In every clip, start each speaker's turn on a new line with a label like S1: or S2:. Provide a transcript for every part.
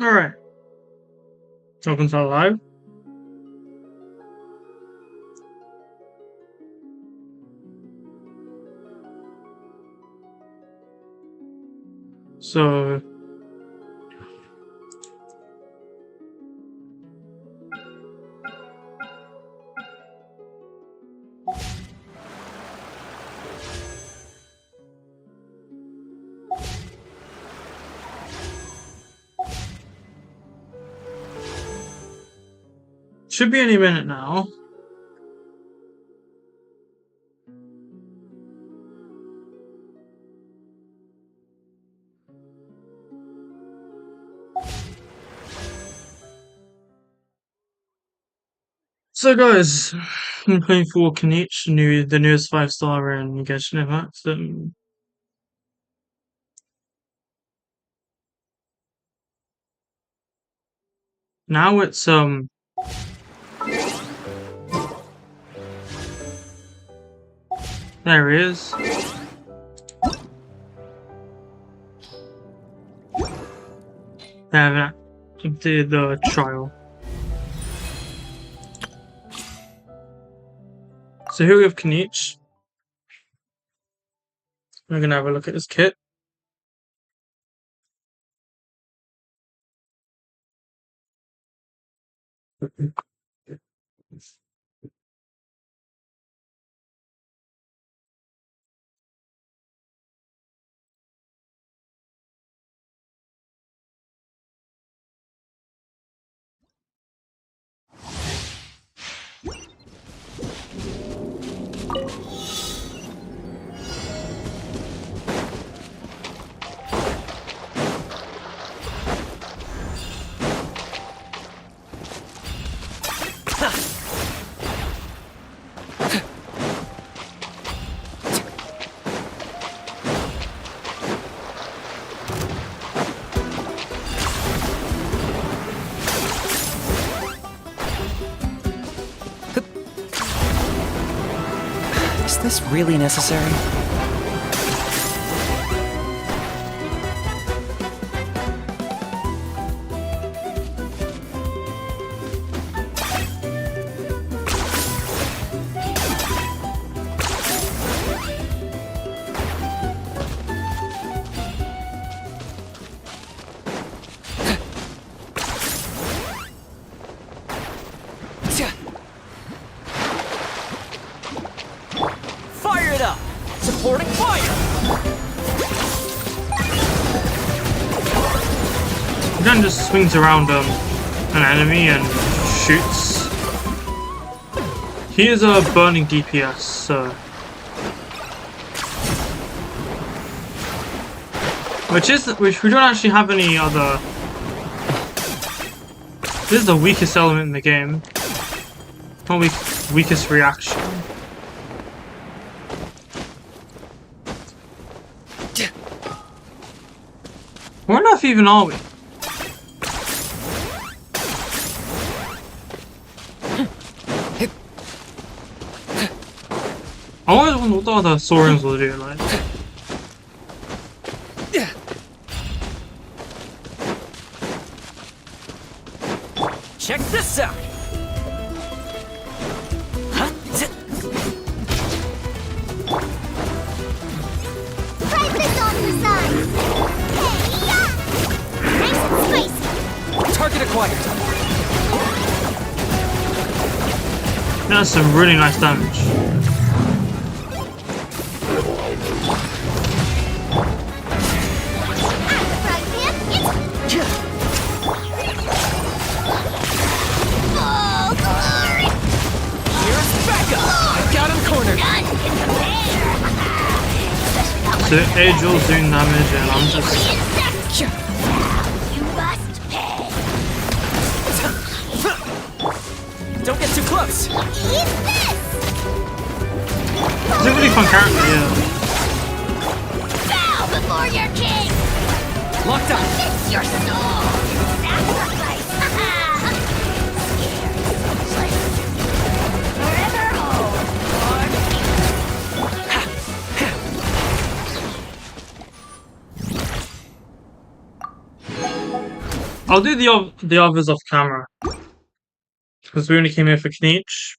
S1: Alright, welcome to live. So, should be any minute now. So guys, I'm playing for Kinich, the newest 5-star in Genshin Impact. Now it's there he is. They haven't completed the trial. So here we have Kinich. We're gonna have a look at his kit.
S2: Is this really necessary? Fire it up! Supporting fire!
S1: He then just swings around an enemy and shoots. He is a burning DPS, so which we don't actually have any other. This is the weakest element in the game. Not weakest reaction. Where on earth even are we? I wonder what the other Saurians will do, like.
S2: Check this out!
S3: Try this on the side. Hey-ya! Nice and spicy.
S2: Target acquired!
S1: That's some really nice damage.
S3: I'm the frog man. It's full glory.
S2: Here's backup! I've got him cornered!
S3: None can compare.
S1: So Angel's doing damage and I'm just
S3: You must pay.
S2: Don't get too close!
S3: Eat this.
S1: He's a really fun character, yeah.
S3: Bow before your king.
S2: Locked up!
S3: It's your soul. Sacrifice. Scary. Forever home.
S1: I'll do the others off camera because we only came here for Kinich.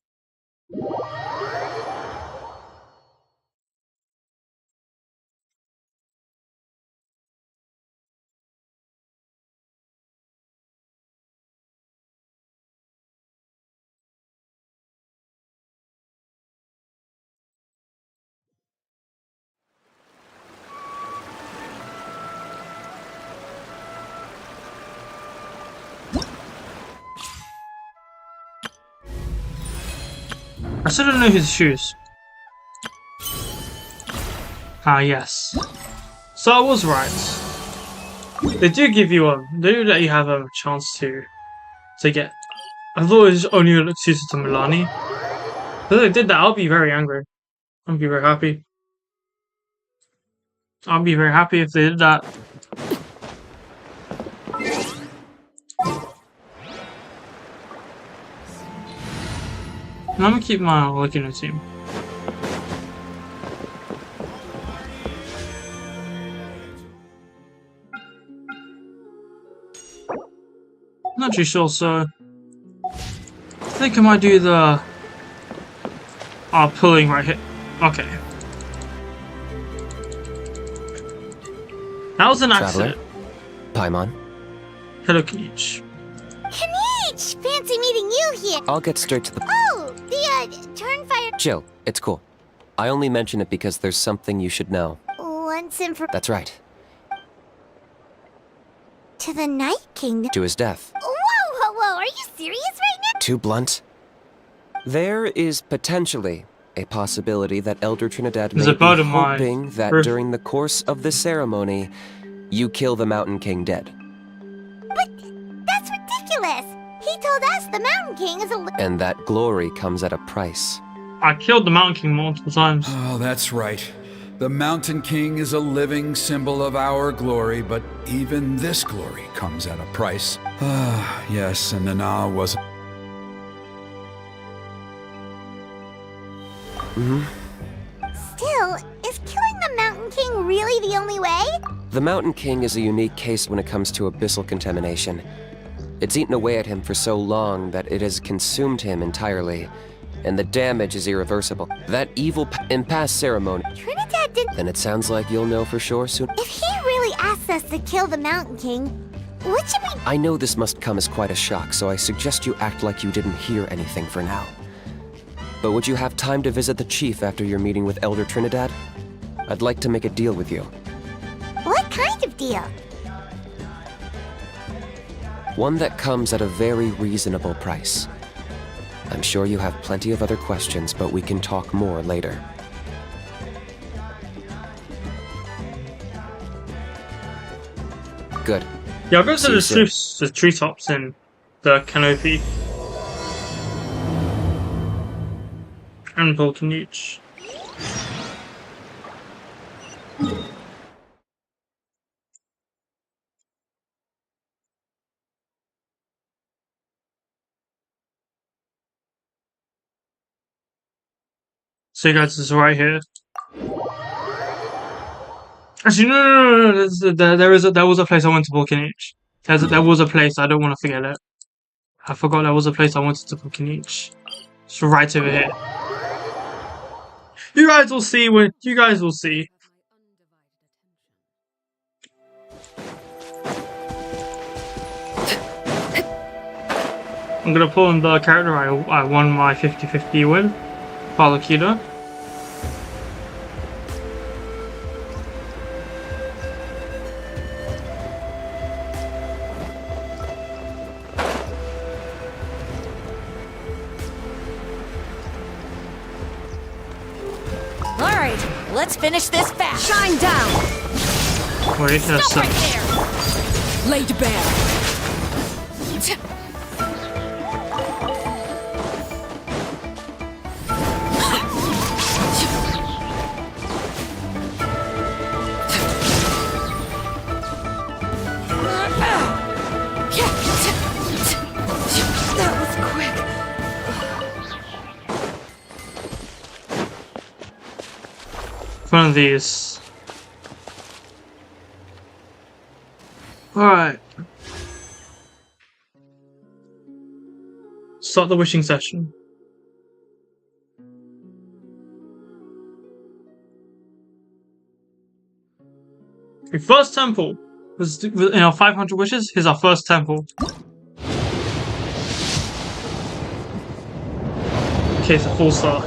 S1: I still don't know his shoes. Ah, yes. So I was right. They do give you they do let you have a chance to get. I thought it was only suited to Milani. If they did that, I'll be very angry. I'll be very happy. I'll be very happy if they did that. And I'm gonna keep my Latino team. Not too sure, so I think I might do the pulling right here. Okay. That was an accident.
S4: Paimon.
S1: Hello, Kinich.
S3: Kinich! Fancy meeting you here.
S4: I'll get straight to the...
S3: Oh, the, Turnfire...
S4: Chill, it's cool. I only mention it because there's something you should know.
S3: Once and for...
S4: That's right.
S3: To the Night Kingdom?
S4: To his death.
S3: Whoa, are you serious right now?
S4: Too blunt? There is potentially a possibility that Elder Trinidad may be hoping that during the course of the ceremony, you kill the Mountain King dead.
S3: But that's ridiculous! He told us the Mountain King is a...
S4: And that glory comes at a price.
S1: I killed the Mountain King multiple times.
S5: Oh, that's right. The Mountain King is a living symbol of our glory, but even this glory comes at a price. Ah, yes, and Nana wasn't...
S3: Still, is killing the Mountain King really the only way?
S4: The Mountain King is a unique case when it comes to abyssal contamination. It's eaten away at him for so long that it has consumed him entirely, and the damage is irreversible. That evil in past ceremony...
S3: Trinidad didn't...
S4: Then it sounds like you'll know for sure soon.
S3: If he really asked us to kill the Mountain King, what should we...
S4: I know this must come as quite a shock, so I suggest you act like you didn't hear anything for now. But would you have time to visit the chief after your meeting with Elder Trinidad? I'd like to make a deal with you.
S3: What kind of deal?
S4: One that comes at a very reasonable price. I'm sure you have plenty of other questions, but we can talk more later. Good.
S1: Yeah, I'll go to the treetops in the canopy. And pull Kinich. So guys, it's right here. Actually, no. There was a place I went to pull Kinich. There was a place. I don't want to forget it. I forgot there was a place I wanted to pull Kinich. It's right over here. You guys will see when you guys will see. I'm gonna pull in the character I won my 50-50 with, Palakida.
S2: Alright, let's finish this fast. Shine down!
S1: Wait, that's
S2: Stop right there! Laid bare. That was quick.
S1: one of these. Alright. start the wishing session. Okay, first temple was in our 500 wishes. Here's our first temple. Okay, it's a 4-star.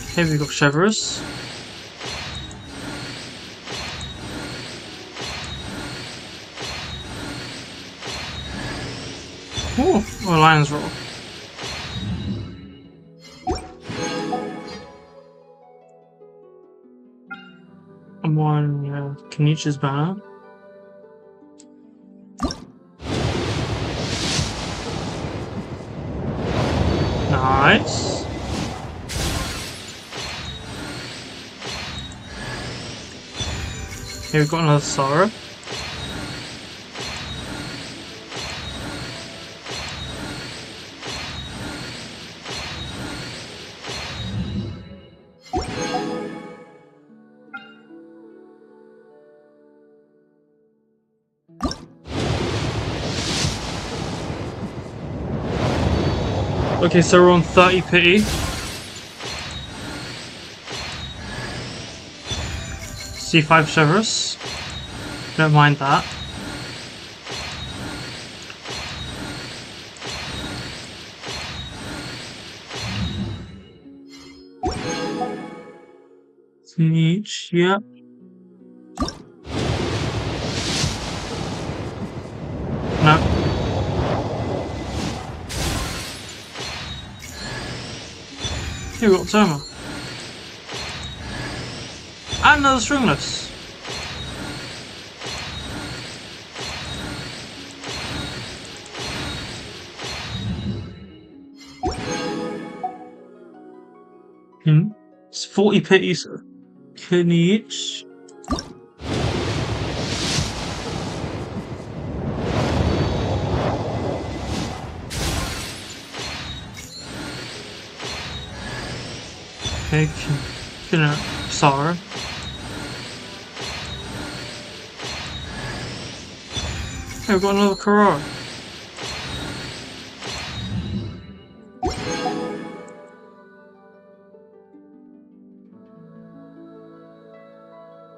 S1: Okay, we got Cheverus. Oh, a Lion's Roar. And one, Kinich's banner. Nice. Here we've got another Sara. Okay, so we're on 30 pity. C5 Cheverus. Don't mind that. Kinich, yeah. No. Here we got Toma. And another Stringless. It's 40 pity, so Kinich. Okay, Sara. Hey, we've got another Karara.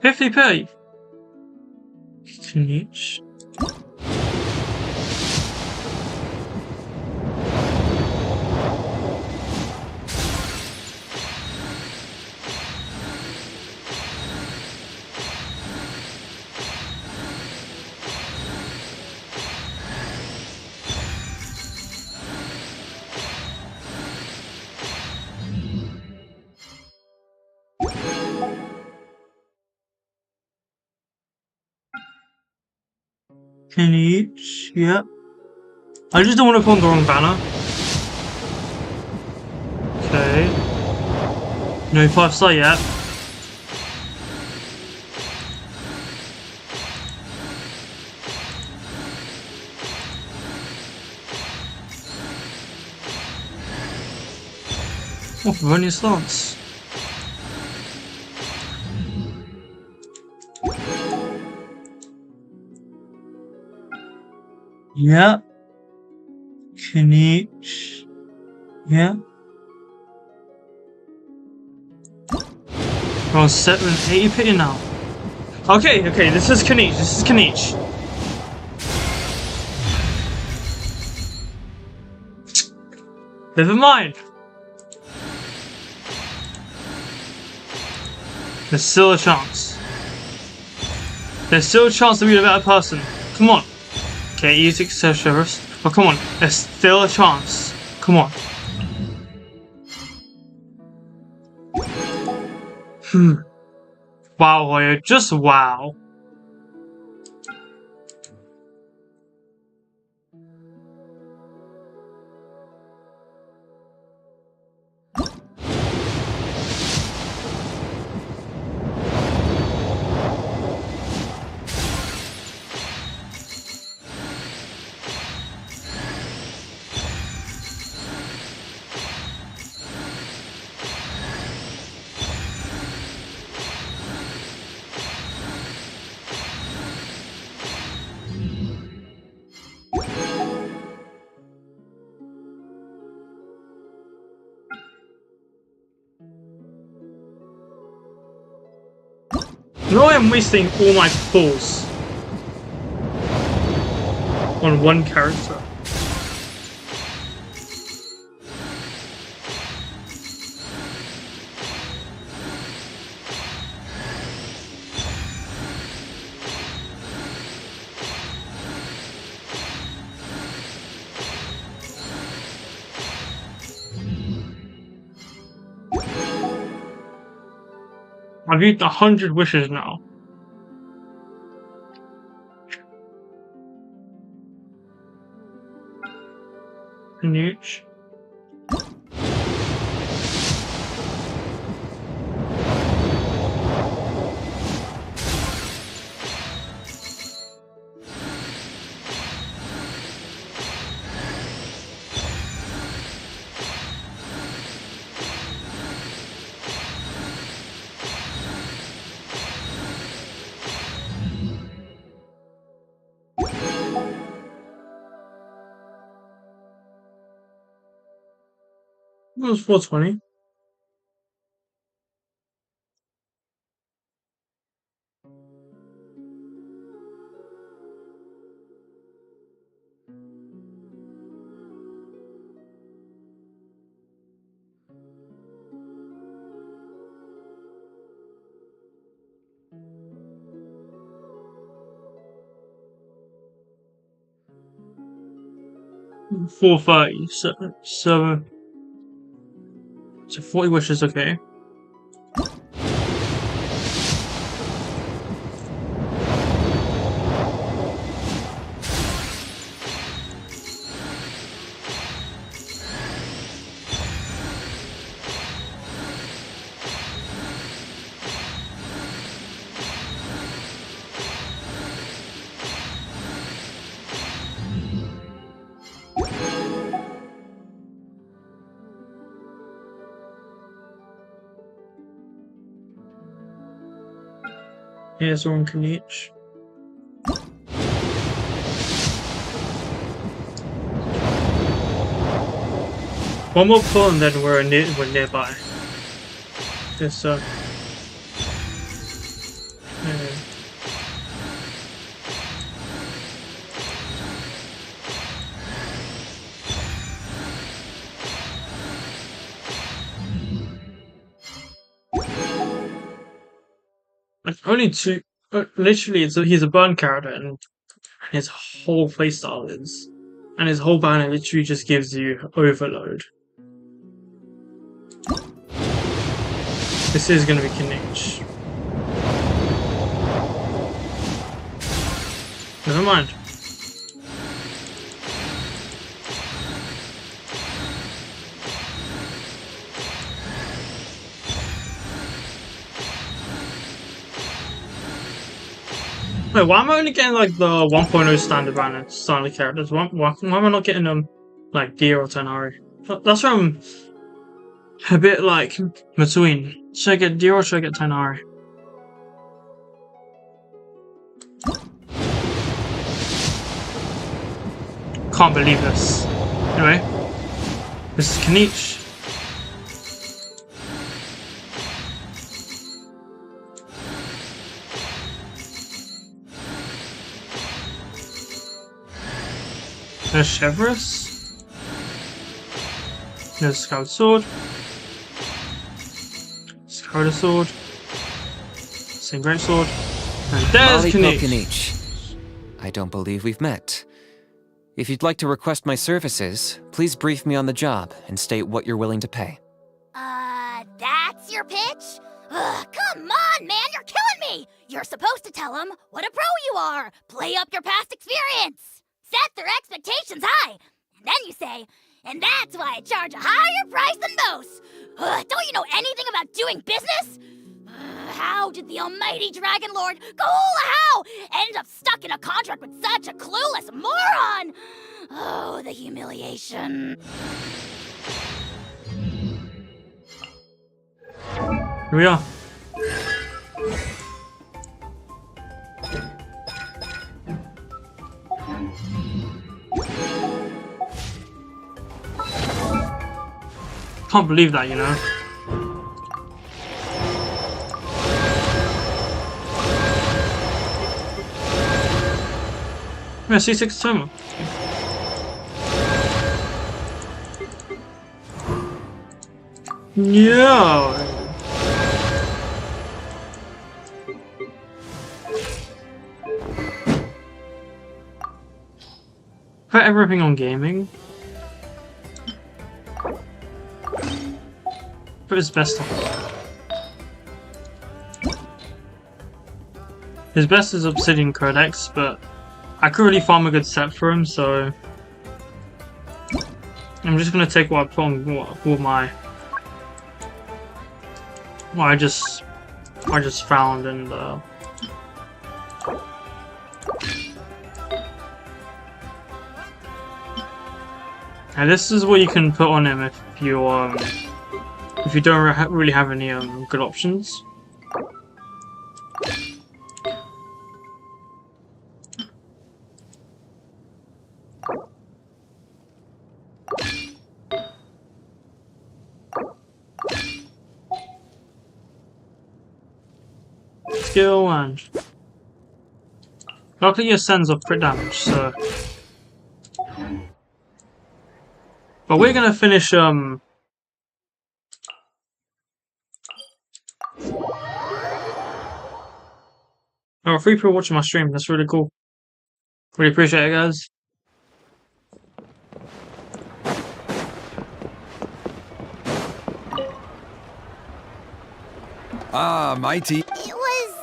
S1: $50p. Kinich. Kinich, yep. I just don't want to put on the wrong banner. Okay. No 5-star yet. Oh, Veronia's stance. Yeah. Kinich. Yeah. We're on 780 pity now. Okay, this is Kinich. Never mind. There's still a chance. There's still a chance to be a better person. Come on. Okay, easy Cheverus. But come on, there's still a chance. Come on. Wow, Hoya, just wow. No, I'm wasting all my pulls on one character. I've used 100 wishes now. Kinich. It was 420. $430. So 40 wishes, okay. Here's one Kinich. One more pull and then we're nearby. This like only two. Literally, he's a burn character, and his whole playstyle is, and his whole banner literally just gives you overload. This is gonna be Kinich. Never mind. Wait, why am I only getting like the 1.0 standard banner standard characters? Why am I not getting them like Deer or Tanari? That's where I'm a bit like between. Should I get Deer or should I get Tanari? Can't believe this. Anyway, this is Kinich. There's Chevrolet. There's Scout Sword. Scout Sword. Same Great Sword. And there's Kinich.
S4: I don't believe we've met. If you'd like to request my services, please brief me on the job and state what you're willing to pay.
S3: That's your pitch? Ugh, come on, man, you're killing me! You're supposed to tell them what a pro you are. Play up your past experience. Set their expectations high. And then you say, and that's why I charge a higher price than most. Don't you know anything about doing business? How did the almighty Dragon Lord How end up stuck in a contract with such a clueless moron? Oh, the humiliation.
S1: Here we are. Can't believe that, you know. Yeah, C6 Toma. Yeah. Put everything on gaming. Put his best on. His best is Obsidian Codex, but I could really farm a good set for him, so I'm just gonna take what I put on what I just found and and this is what you can put on him if you don't really have any good options. Skill and luckily your sends off crit damage, so but we're gonna finish oh, free people watching my stream, that's really cool. Really appreciate it, guys.
S5: Ah, mighty.
S3: It was,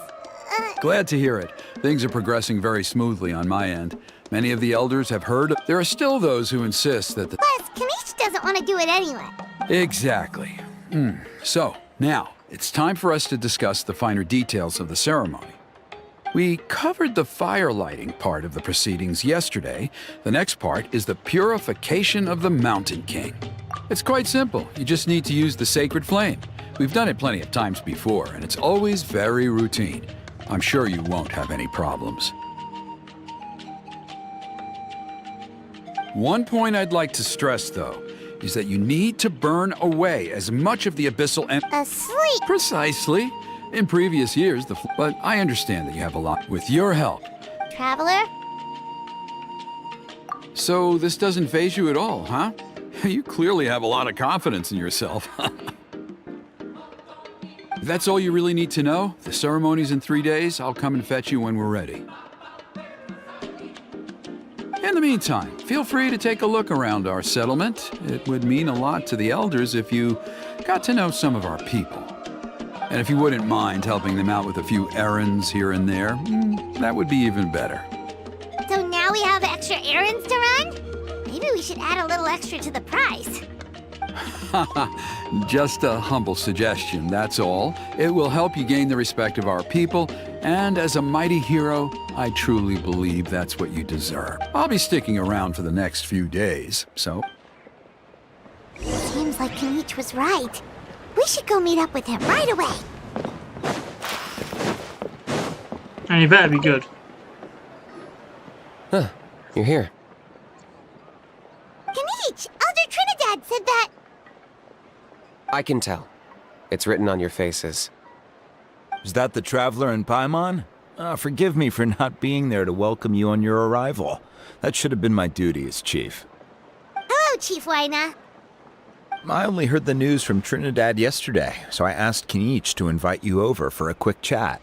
S5: Glad to hear it. Things are progressing very smoothly on my end. Many of the elders have heard. There are still those who insist that the...
S3: Plus, Kinich doesn't want to do it anyway.
S5: Exactly. So, now, it's time for us to discuss the finer details of the ceremony. We covered the fire lighting part of the proceedings yesterday. The next part is the purification of the Mountain King. It's quite simple. You just need to use the sacred flame. We've done it plenty of times before, and it's always very routine. I'm sure you won't have any problems. One point I'd like to stress, though, is that you need to burn away as much of the abyssal
S3: Asleep.
S5: Precisely. In previous years, but I understand that you have a lot. With your help.
S3: Traveler?
S5: So this doesn't faze you at all, huh? You clearly have a lot of confidence in yourself. If that's all you really need to know, the ceremony's in 3 days. I'll come and fetch you when we're ready. In the meantime, feel free to take a look around our settlement. It would mean a lot to the elders if you got to know some of our people. And if you wouldn't mind helping them out with a few errands here and there, that would be even better.
S3: So now we have extra errands to run? Maybe we should add a little extra to the price.
S5: Just a humble suggestion, that's all. It will help you gain the respect of our people, and as a mighty hero, I truly believe that's what you deserve. I'll be sticking around for the next few days, so...
S3: Seems like Kinich was right. We should go meet up with him right away.
S1: And you better be good.
S4: Huh, you're here.
S3: Kinich! Elder Trinidad said that...
S4: I can tell. It's written on your faces.
S6: Is that the Traveler and Paimon? Forgive me for not being there to welcome you on your arrival. That should have been my duty as Chief.
S3: Hello, Chief Waina.
S6: I only heard the news from Trinidad yesterday, so I asked Kinich to invite you over for a quick chat.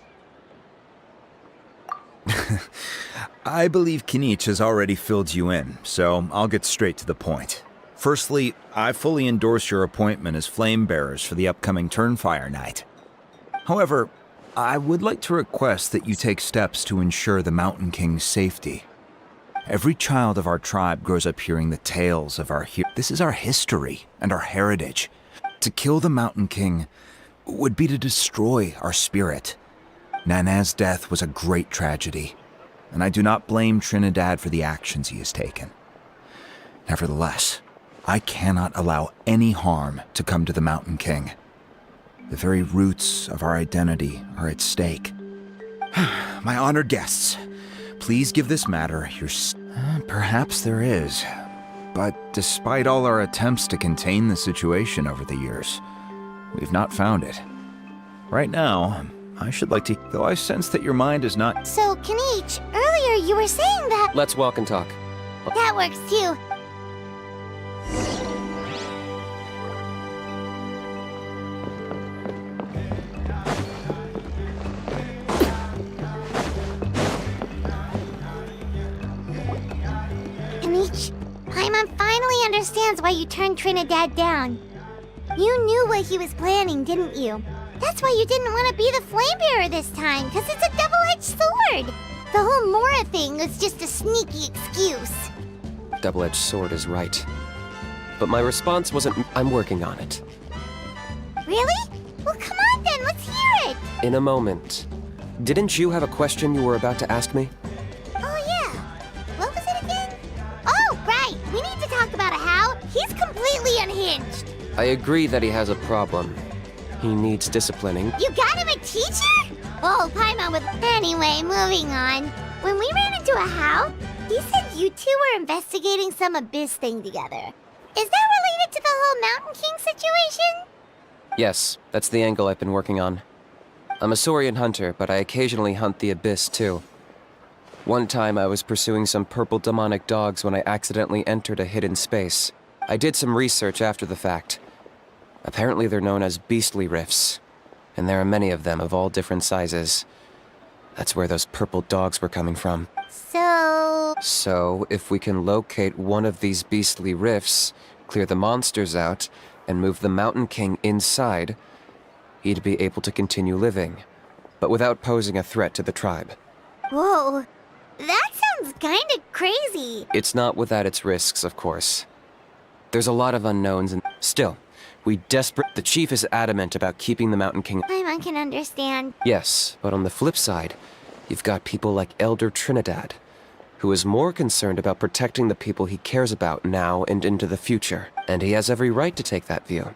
S6: I believe Kinich has already filled you in, so I'll get straight to the point. Firstly, I fully endorse your appointment as flame bearers for the upcoming Turnfire Night. However, I would like to request that you take steps to ensure the Mountain King's safety. Every child of our tribe grows up hearing the tales of our heroes. This is our history and our heritage. To kill the Mountain King would be to destroy our spirit. Nana's death was a great tragedy, and I do not blame Trinidad for the actions he has taken. Nevertheless, I cannot allow any harm to come to the Mountain King. The very roots of our identity are at stake. My honored guests, please give this matter your... Perhaps there is. But despite all our attempts to contain the situation over the years, we've not found it. Right now, I should like to, though I sense that your mind is not.
S3: So, Kinich, earlier you were saying that...
S4: Let's walk and talk.
S3: That works too. Kinich, Paimon finally understands why you turned Trinidad down. You knew what he was planning, didn't you? That's why you didn't want to be the flame bearer this time, because it's a double-edged sword. The whole Mora thing was just a sneaky excuse.
S4: Double-edged sword is right. But my response wasn't, I'm working on it.
S3: Really? Well, come on then, let's hear it!
S4: In a moment. Didn't you have a question you were about to ask me?
S3: Oh yeah. What was it again? Oh, right! We need to talk about How. He's completely unhinged.
S4: I agree that he has a problem. He needs disciplining.
S3: You got him a teacher? Oh, Paimon would... Anyway, moving on. When we ran into How, he said you two were investigating some abyss thing together. Is that related to the whole Mountain King situation?
S4: Yes, that's the angle I've been working on. I'm a Saurian hunter, but I occasionally hunt the abyss too. One time I was pursuing some purple demonic dogs when I accidentally entered a hidden space. I did some research after the fact. Apparently they're known as beastly rifts, and there are many of them of all different sizes. That's where those purple dogs were coming from. So, if we can locate one of these beastly rifts, clear the monsters out, and move the Mountain King inside, he'd be able to continue living, but without posing a threat to the tribe.
S3: Whoa. That sounds kinda crazy.
S4: It's not without its risks, of course. There's a lot of unknowns, and still, the chief is adamant about keeping the Mountain King.
S3: Paimon can understand.
S4: Yes, but on the flip side, you've got people like Elder Trinidad, who is more concerned about protecting the people he cares about now and into the future. And he has every right to take that view.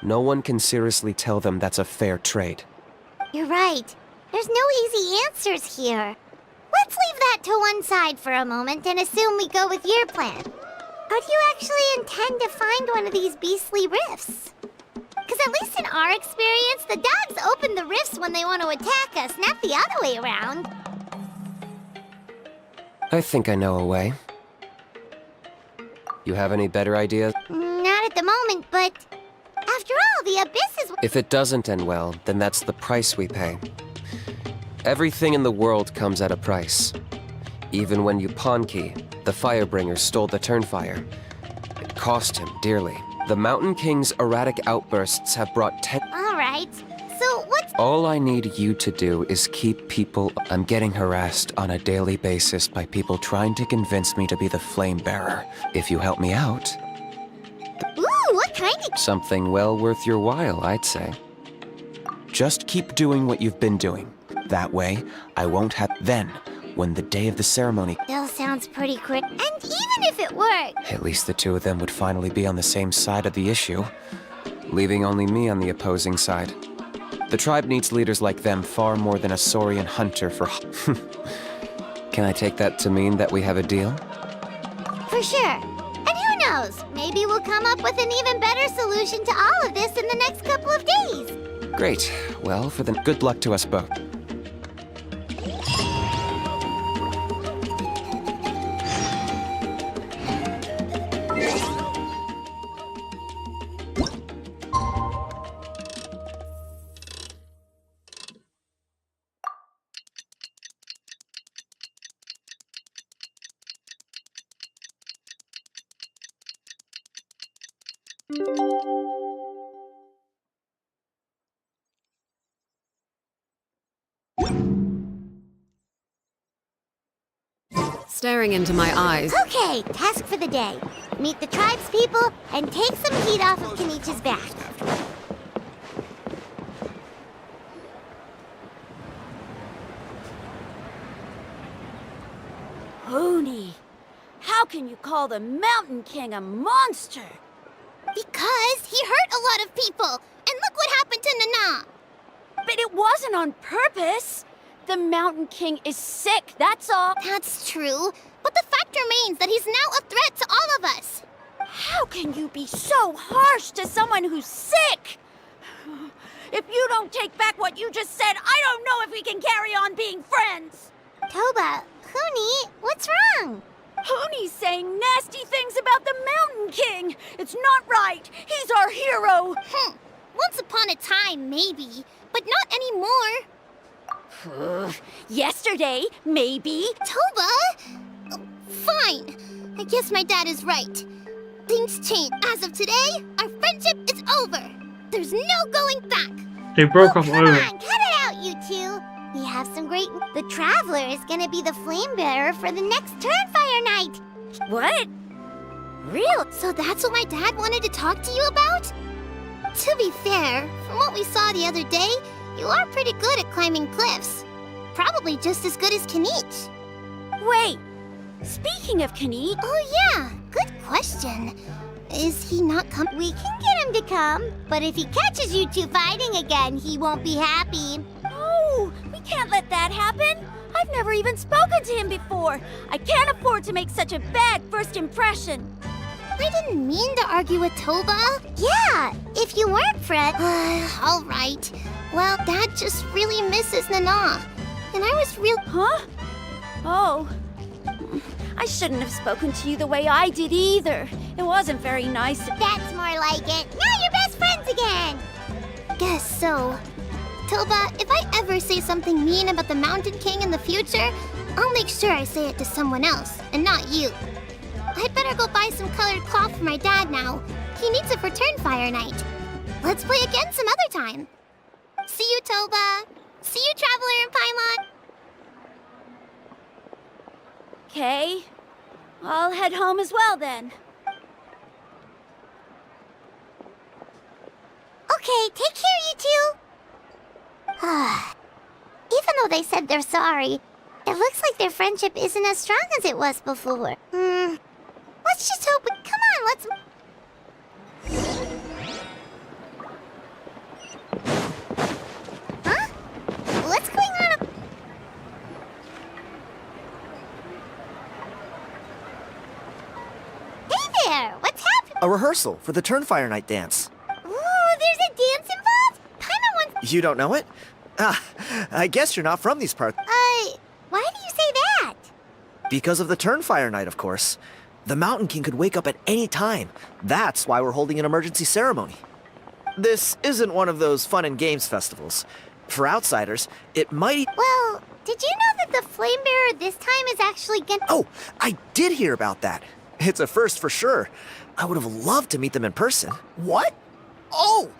S4: No one can seriously tell them that's a fair trade.
S3: You're right. There's no easy answers here. Let's leave that to one side for a moment and assume we go with your plan. How do you actually intend to find one of these beastly rifts? Because at least in our experience, the dogs open the rifts when they want to attack us, not the other way around.
S4: I think I know a way. You have any better ideas?
S3: Not at the moment, but... After all, the abyss is...
S4: If it doesn't end well, then that's the price we pay. Everything in the world comes at a price. Even when Yupanqui, the Firebringer, stole the Turnfire, it cost him dearly. The Mountain King's erratic outbursts have brought
S3: Alright, so what's...
S4: All I need you to do is keep people... I'm getting harassed on a daily basis by people trying to convince me to be the flame bearer. If you help me out...
S3: Ooh, what kind of...
S4: Something well worth your while, I'd say. Just keep doing what you've been doing. That way, I won't have... Then, when the day of the ceremony...
S3: Still sounds pretty quick. And even if it worked...
S4: At least the two of them would finally be on the same side of the issue, leaving only me on the opposing side. The tribe needs leaders like them far more than a Saurian hunter for... Can I take that to mean that we have a deal?
S3: For sure. And who knows? Maybe we'll come up with an even better solution to all of this in the next couple of days.
S4: Great. Well, for the... Good luck to us both.
S2: Staring into my eyes.
S3: Okay, task for the day. Meet the tribe's people and take some heat off of Kinich's back.
S7: Hoonie, how can you call the Mountain King a monster?
S3: Because he hurt a lot of people, and look what happened to Nana.
S7: But it wasn't on purpose. The Mountain King is sick, that's all.
S3: That's true, but the fact remains that he's now a threat to all of us.
S7: How can you be so harsh to someone who's sick? If you don't don't take back what you just said, I don't know if we can carry on being friends!
S3: Toba, Huni, what's wrong?
S7: Hooney's saying nasty things about the Mountain King! It's not right! He's our hero!
S3: Once upon a time, maybe, but not anymore.
S7: Yesterday, maybe.
S3: Toba! Fine. I guess my dad is right. Things change. As of today, our friendship is over. There's no going back.
S1: They broke up
S3: Come
S1: over.
S3: on, cut it out, you two. We have some great... The Traveler is gonna be the flame bearer for the next Turnfire night.
S7: What?
S3: Real? So that's what my dad wanted to talk to you about? To be fair, from what we saw the other day, you are pretty good at climbing cliffs. Probably just as good as Kinich.
S7: Wait, speaking of Kinich...
S3: Oh yeah, good question. Is he not coming? We can get him to come, but if he catches you two fighting again, he won't be happy.
S7: No, we can't let that happen. I've never even spoken to him before. I can't afford to make such a bad first impression.
S3: I didn't mean to argue with Toba. Yeah, if you weren't Fred. All right. Well, Dad just really misses Nana. And I was real...
S7: Huh? Oh. I shouldn't have spoken to you the way I did either. It wasn't very nice.
S3: That's more like it. Now you're best friends again. Guess so. Toba, if I ever say something mean about the Mountain King in the future, I'll make sure I say it to someone else, and not you. I'd better go buy some colored cloth for my dad now. He needs it for Turnfire night. Let's play again some other time. See you, Toba. See you, Traveler and Paimon.
S7: Okay. I'll head home as well then.
S3: Okay, take care, you two. Even though they said they're sorry, it looks like their friendship isn't as strong as it was before. Let's just hope we... Come on, let's... Huh? What's going on up... Hey there! What's happening?
S8: A rehearsal for the Turnfire Night dance.
S3: Ooh, there's a dance involved? Paimon wants...
S8: You don't know it? Ah, I guess you're not from these parts.
S3: Why do you say that?
S8: Because of the Turnfire Night, of course. The Mountain King could wake up at any time. That's why we're holding an emergency ceremony. This isn't one of those fun and games festivals. For outsiders, it might...
S3: Well, did you know that the Flame Bearer this time is actually gonna...
S8: Oh, I did hear about that. It's a first for sure. I would have loved to meet them in person. What? Oh,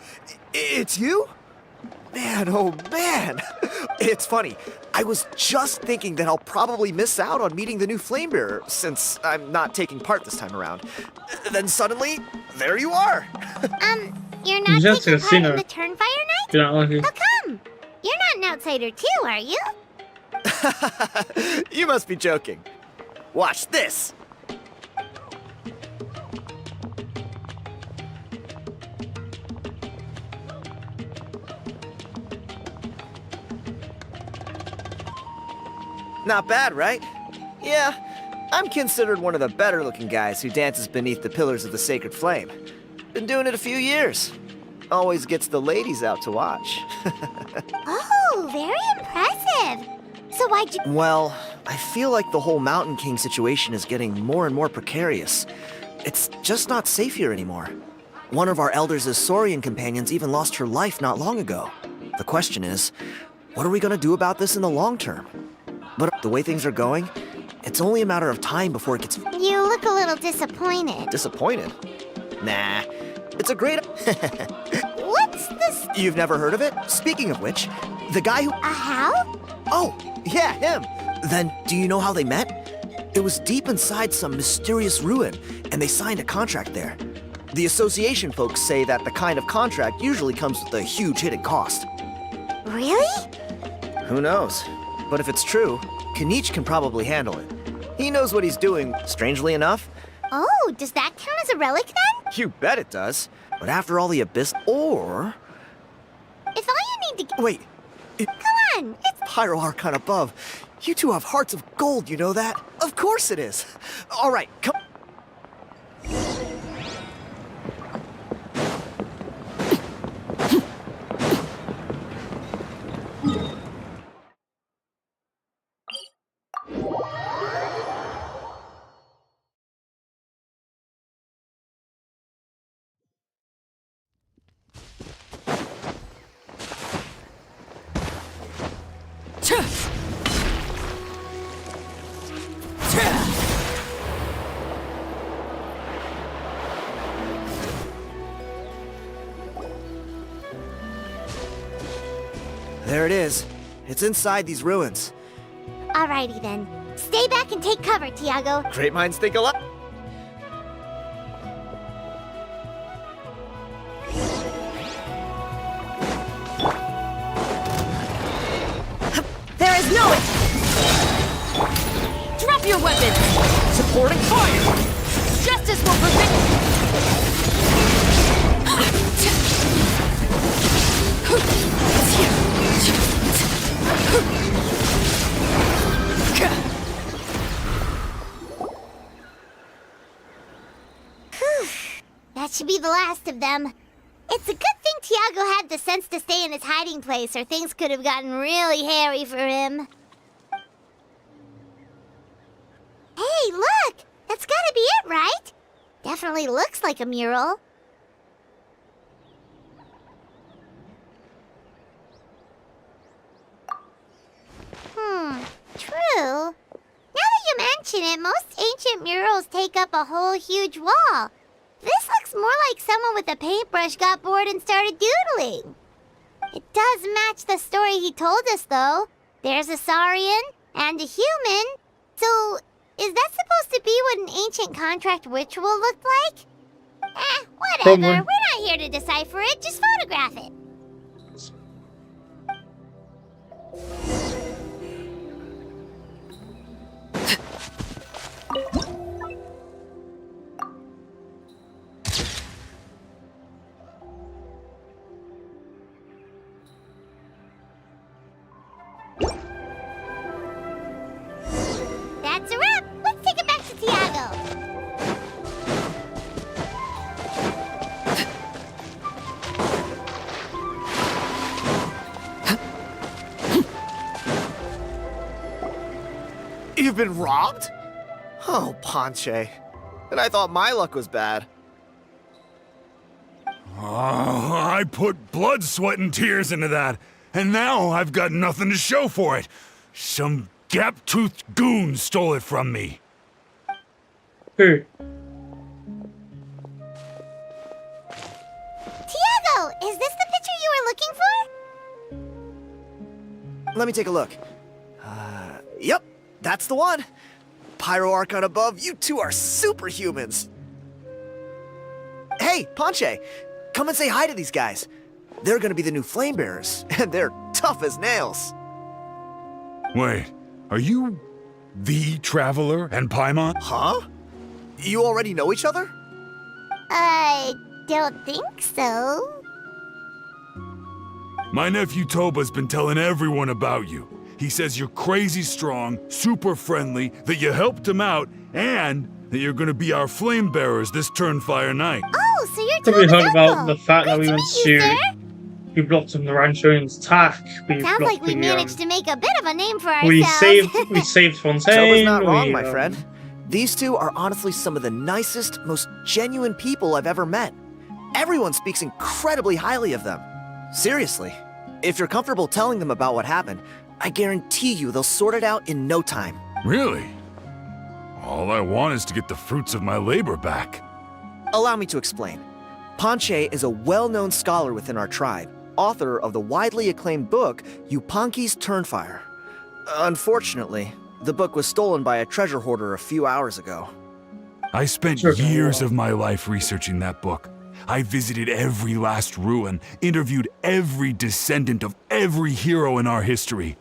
S8: it's you? Man, oh man. It's funny. I was just thinking that I'll probably miss out on meeting the new Flamebearer since I'm not taking part this time around. Then suddenly, there you are.
S3: You're not
S1: Just
S3: taking
S1: a
S3: part in
S1: sinner.
S3: the Turnfire Night?
S1: Yeah, okay.
S3: How come? You're not an outsider too, are you?
S8: You must be joking. Watch this. Not bad, right? Yeah, I'm considered one of the better looking guys who dances beneath the pillars of the sacred flame. Been doing it a few years. Always gets the ladies out to watch.
S3: Oh, very impressive. So why'd you...
S8: Well, I feel like the whole Mountain King situation is getting more and more precarious. It's just not safe here anymore. One of our elders' Saurian companions even lost her life not long ago. The question is, what are we gonna do about this in the long term? But the way things are going, it's only a matter of time before it gets...
S3: You look a little disappointed.
S8: Disappointed? Nah, it's a great...
S3: What's this?
S8: You've never heard of it? Speaking of which, the guy who...
S3: A how?
S8: Oh, yeah, him. Then, do you know how they met? It was deep inside some mysterious ruin, and they signed a contract there. The association folks say that the kind of contract usually comes with a huge hidden cost.
S3: Really?
S8: Who knows? But if it's true, Kinich can probably handle it. He knows what he's doing, strangely enough.
S3: Oh, does that count as a relic then?
S8: You bet it does. But after all the abyss... Or...
S3: If all you need to...
S8: Wait.
S3: Come on, it's...
S8: Pyro Archon above. You two have hearts of gold, you know that? Of course it is. All right, come... There it is. It's inside these ruins.
S7: Alrighty then. Stay back and take cover, Tiago.
S8: Great minds think alike.
S2: There is no... Drop your weapon!
S8: Supporting fire!
S2: Justice will prevent...
S7: That should be the last of them. It's a good thing Tiago had the sense to stay in his hiding place, or things could have gotten really hairy for him. Hey, look! That's gotta be it, right? Definitely looks like a mural. True. Now that you mention it, most ancient murals take up a whole huge wall. This looks more like someone with a paintbrush got bored and started doodling. It does match the story he told us, though. There's a Saurian and a human. So, is that supposed to be what an ancient contract ritual looked like? Whatever.
S1: Probably.
S7: We're not here to decipher it. Just photograph it. That's a wrap. Let's take it back to Tiago.
S8: You've been robbed? Oh, Ponche. And I thought my luck was bad.
S9: I put blood, sweat, and tears into that, and now I've got nothing to show for it. Some gap-toothed goon stole it from me.
S1: Who?
S7: Tiago, is this the picture you were looking for?
S8: Let me take a look. Yep, that's the one. Pyro Archon above, you two are superhumans. Hey, Ponche, come and say hi to these guys. They're gonna be the new flame bearers, and they're tough as nails.
S9: Wait, are you the Traveler and Paimon?
S8: Huh? You already know each other?
S7: I don't think so.
S9: My nephew Toba's been telling everyone about you. He says you're crazy strong, super friendly, that you helped him out, and that you're gonna be our flame bearers this Turnfire night.
S7: Oh, so you're
S1: Probably
S7: Toba's
S1: heard about
S7: uncle.
S1: the fact that
S7: Great
S1: we
S7: to
S1: went
S7: meet you,
S1: to.
S7: sir.
S1: We blocked him the Ranchonian's attack. We
S7: Sounds
S1: blocked
S7: like we
S1: the,
S7: managed to make a bit of a name for ourselves.
S1: we saved
S8: Toba's
S1: Fontaine.
S8: not wrong, my
S1: we,
S8: friend. These two are honestly some of the nicest, most genuine people I've ever met. Everyone speaks incredibly highly of them. Seriously, if you're comfortable telling them about what happened, I guarantee you they'll sort it out in no time.
S9: Really? All I want is to get the fruits of my labor back.
S8: Allow me to explain. Ponche is a well-known scholar within our tribe, author of the widely acclaimed book, Yupanqui's Turnfire. Unfortunately, the book was stolen by a treasure hoarder a few hours ago.
S9: I spent
S1: Sure.
S9: years of my life researching that book. I visited every last ruin, interviewed every descendant of every hero in our history.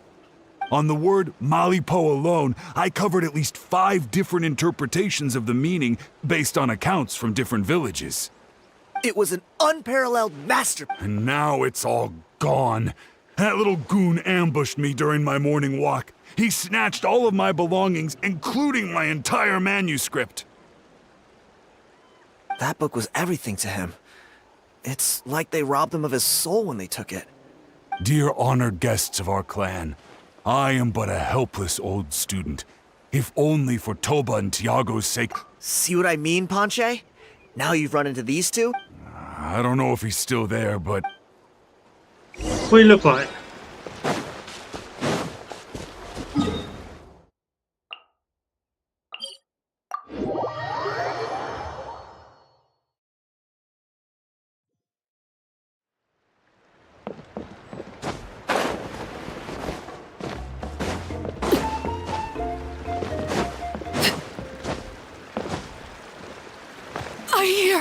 S9: On the word Malipo alone, I covered at least 5 different interpretations of the meaning based on accounts from different villages.
S8: It was an unparalleled masterpiece.
S9: And now it's all gone. That little goon ambushed me during my morning walk. He snatched all of my belongings, including my entire manuscript.
S8: That book was everything to him. It's like they robbed him of his soul when they took it.
S9: Dear honored guests of our clan, I am but a helpless old student. If only for Toba and Tiago's sake.
S8: See what I mean, Ponche? Now you've run into these two?
S9: I don't know if he's still there, but
S1: What do you look like?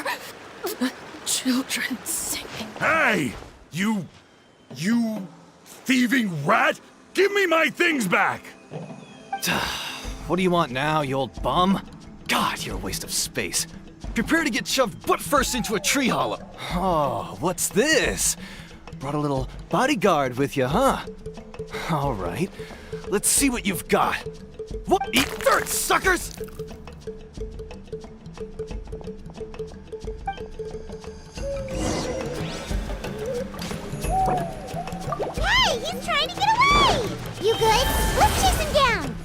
S2: hear the children singing.
S9: Hey! You thieving rat! Give me my things back!
S8: What do you want now, you old bum? God, you're a waste of space. Prepare to get shoved butt first into a tree hollow. Oh, what's this? Brought a little bodyguard with you, huh? All right, let's see what you've got. Whoop! Eat dirt, suckers!
S7: Hey, he's trying to get away! You good? Let's chase him down!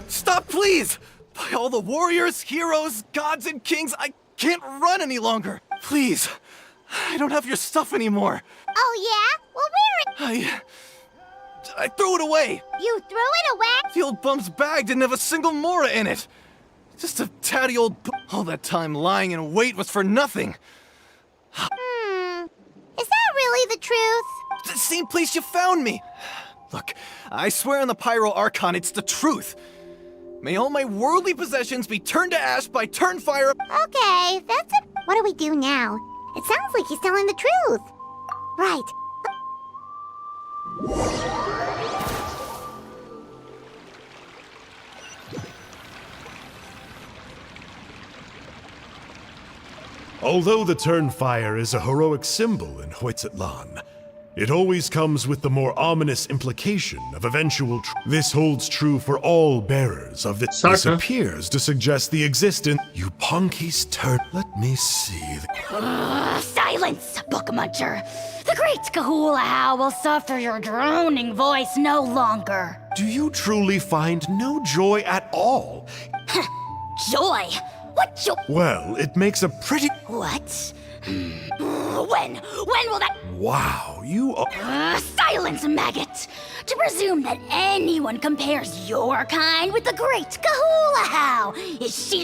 S8: Stop, please! By all the warriors, heroes, gods, and kings, I can't run any longer. Please, I don't have your stuff anymore.
S7: Oh yeah? Well, where it?
S8: I threw it away.
S7: You threw it away?
S8: The old bum's bag didn't have a single mora in it. Just a tatty old. All that time lying in wait was for nothing.
S7: Is that really the truth?
S8: The same place you found me. Look, I swear on the Pyro Archon, it's the truth. May all my worldly possessions be turned to ash by Turnfire.
S7: Okay, that's it. What do we do now? It sounds like he's telling the truth. Right.
S10: Although the Turnfire is a heroic symbol in Hoytzatlan, it always comes with the more ominous implication of eventual This holds true for all bearers of this. This
S1: Saka.
S10: appears to suggest the existence. You Ponky's turn. Let me see.
S3: Silence, book muncher. The great Kahulahow will suffer your droning voice no longer.
S10: Do you truly find no joy at all?
S3: Joy? What joy?
S10: Well, it makes a pretty.
S3: What? When will that?
S10: Wow, you are.
S3: Silence, maggot! To presume that anyone compares your kind with the great Kahulahow! Is she?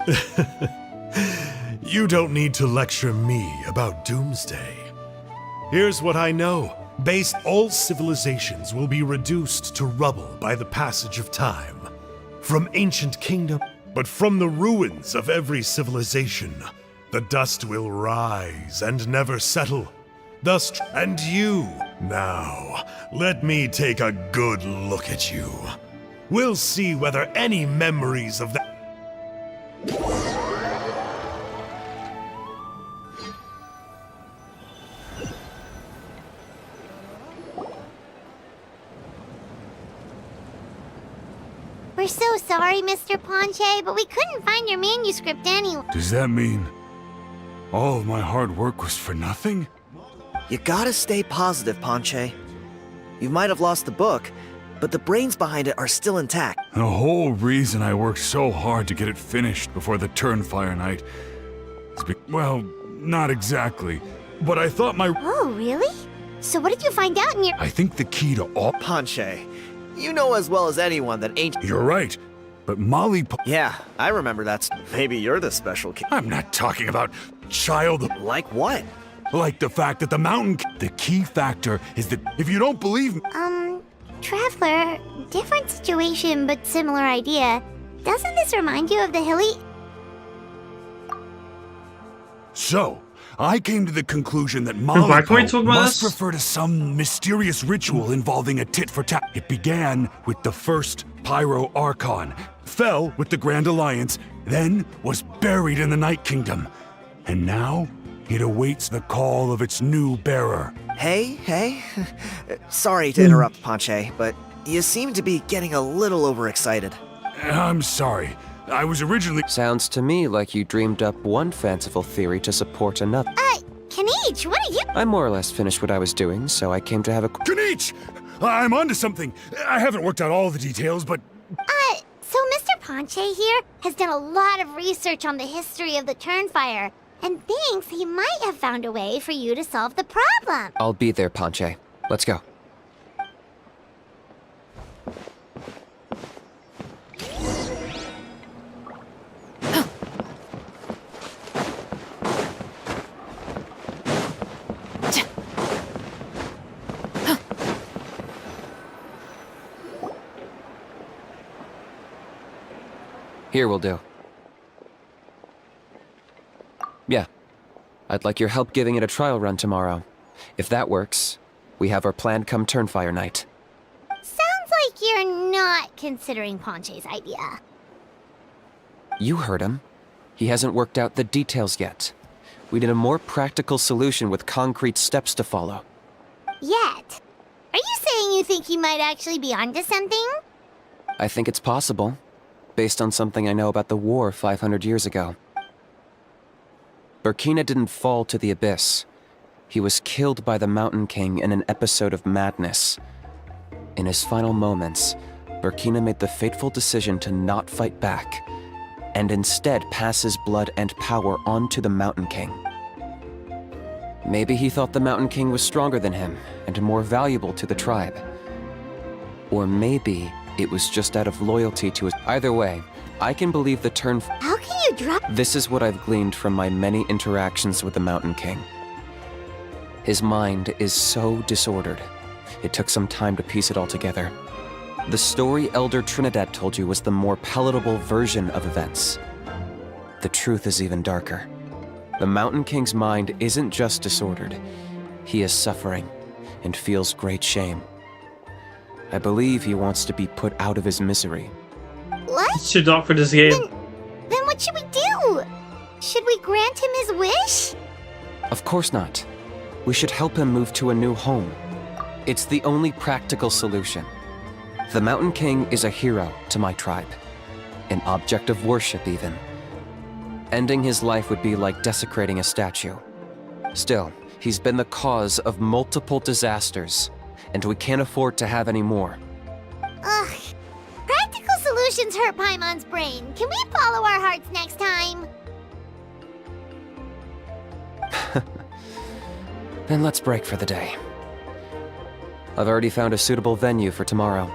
S10: You don't need to lecture me about Doomsday. Here's what I know. All civilizations will be reduced to rubble by the passage of time. From ancient kingdom, but from the ruins of every civilization, the dust will rise and never settle. Thus, and you. Now, let me take a good look at you. We'll see whether any memories of that.
S7: We're so sorry, Mr. Ponche, but we couldn't find your manuscript anywhere.
S9: Does that mean all of my hard work was for nothing?
S8: You gotta stay positive, Ponche. You might have lost the book, but the brains behind it are still intact.
S9: The whole reason I worked so hard to get it finished before the Turnfire night is well, not exactly, but I thought my...
S7: Oh, really? So what did you find out in your...
S9: I think the key to all...
S8: Ponche, you know as well as anyone that ain't...
S9: You're right, but
S8: Yeah, I remember that. Maybe you're the special kid.
S9: I'm not talking about child...
S8: Like what?
S9: Like the fact that the mountain... The key factor is that if you don't believe me...
S7: Traveler, different situation but similar idea. Doesn't this remind you of the hilly...
S9: So, I came to the conclusion that
S1: Why can we
S9: Molly
S1: talk about
S9: must
S1: this?
S9: refer to some mysterious ritual involving a tit-for-tat. It began with the first Pyro Archon, fell with the Grand Alliance, then was buried in the Night Kingdom. And now, it awaits the call of its new bearer.
S8: Hey. Sorry to interrupt, Ponche, but you seem to be getting a little overexcited.
S9: I'm sorry. I was originally...
S4: Sounds to me like you dreamed up one fanciful theory to support another.
S7: Kinich, what are you...
S4: I more or less finished what I was doing, so I came to have a...
S9: Kinich! I'm onto something. I haven't worked out all the details, but...
S7: So Mr. Ponche here has done a lot of research on the history of the Turnfire, and thinks he might have found a way for you to solve the problem.
S4: I'll be there, Ponche. Let's go. Here will do. Yeah. I'd like your help giving it a trial run tomorrow. If that works, we have our plan come Turnfire night.
S7: Sounds like you're not considering Ponche's idea.
S4: You heard him. He hasn't worked out the details yet. We need a more practical solution with concrete steps to follow.
S7: Yet. Are you saying you think he might actually be onto something?
S4: I think it's possible, based on something I know about the war 500 years ago. Burkina didn't fall to the abyss. He was killed by the Mountain King in an episode of madness. In his final moments, Burkina made the fateful decision to not fight back, and instead pass his blood and power on to the Mountain King. Maybe he thought the Mountain King was stronger than him, and more valuable to the tribe. Or maybe it was just out of loyalty to his... Either way, I can believe the turn...
S7: How can you drop...
S4: This is what I've gleaned from my many interactions with the Mountain King. His mind is so disordered. It took some time to piece it all together. The story Elder Trinidad told you was the more palatable version of events. The truth is even darker. The Mountain King's mind isn't just disordered. He is suffering and feels great shame. I believe he wants to be put out of his misery.
S7: What?
S1: It's too dark for this game.
S7: Then what should we do? Should we grant him his wish?
S4: Of course not. We should help him move to a new home. It's the only practical solution. The Mountain King is a hero to my tribe. An object of worship, even. Ending his life would be like desecrating a statue. Still, he's been the cause of multiple disasters, and we can't afford to have any more.
S7: Ugh. Practical solutions hurt Paimon's brain. Can we follow our hearts next time?
S4: Then let's break for the day. I've already found a suitable venue for tomorrow.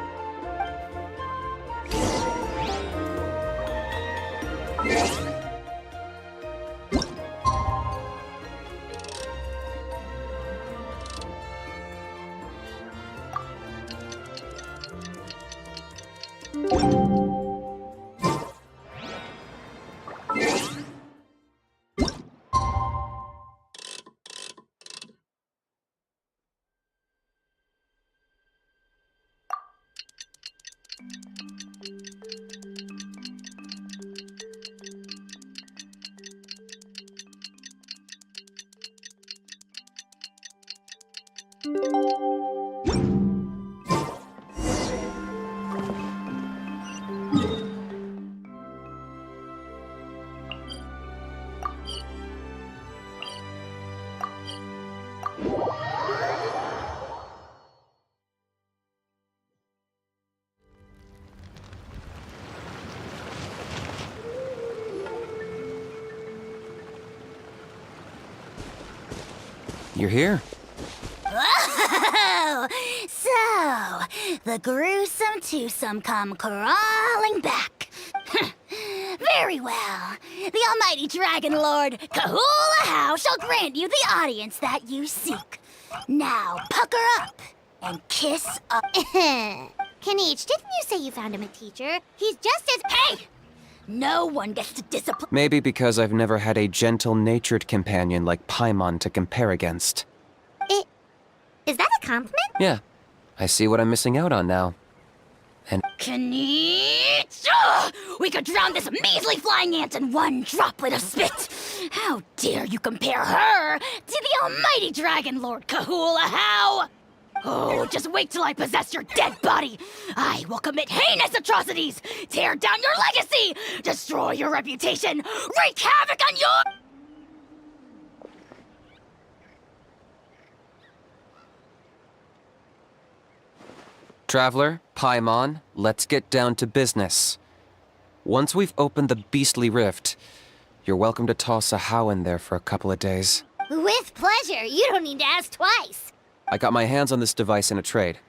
S4: You're here.
S3: Oh, so the gruesome twosome come crawling back. Very well. The almighty Dragon Lord Kahula How shall grant you the audience that you seek. Now pucker up and kiss up.
S7: Kinich, didn't you say you found him a teacher? He's just as...
S3: Hey! No one gets to discipline.
S4: Maybe because I've never had a gentle-natured companion like Paimon to compare against.
S7: Is that a compliment?
S4: Yeah, I see what I'm missing out on now. And
S3: Kinich! Ugh! We could drown this measly flying ant in one droplet of spit! How dare you compare her to the almighty Dragon Lord Kahula How! Oh, just wait till I possess your dead body! I will commit heinous atrocities! Tear down your legacy! Destroy your reputation! Wreak havoc on your...
S4: Traveler, Paimon, let's get down to business. Once we've opened the beastly rift, you're welcome to toss a How in there for a couple of days.
S7: With pleasure. You don't need to ask twice.
S4: I got my hands on this device in a trade.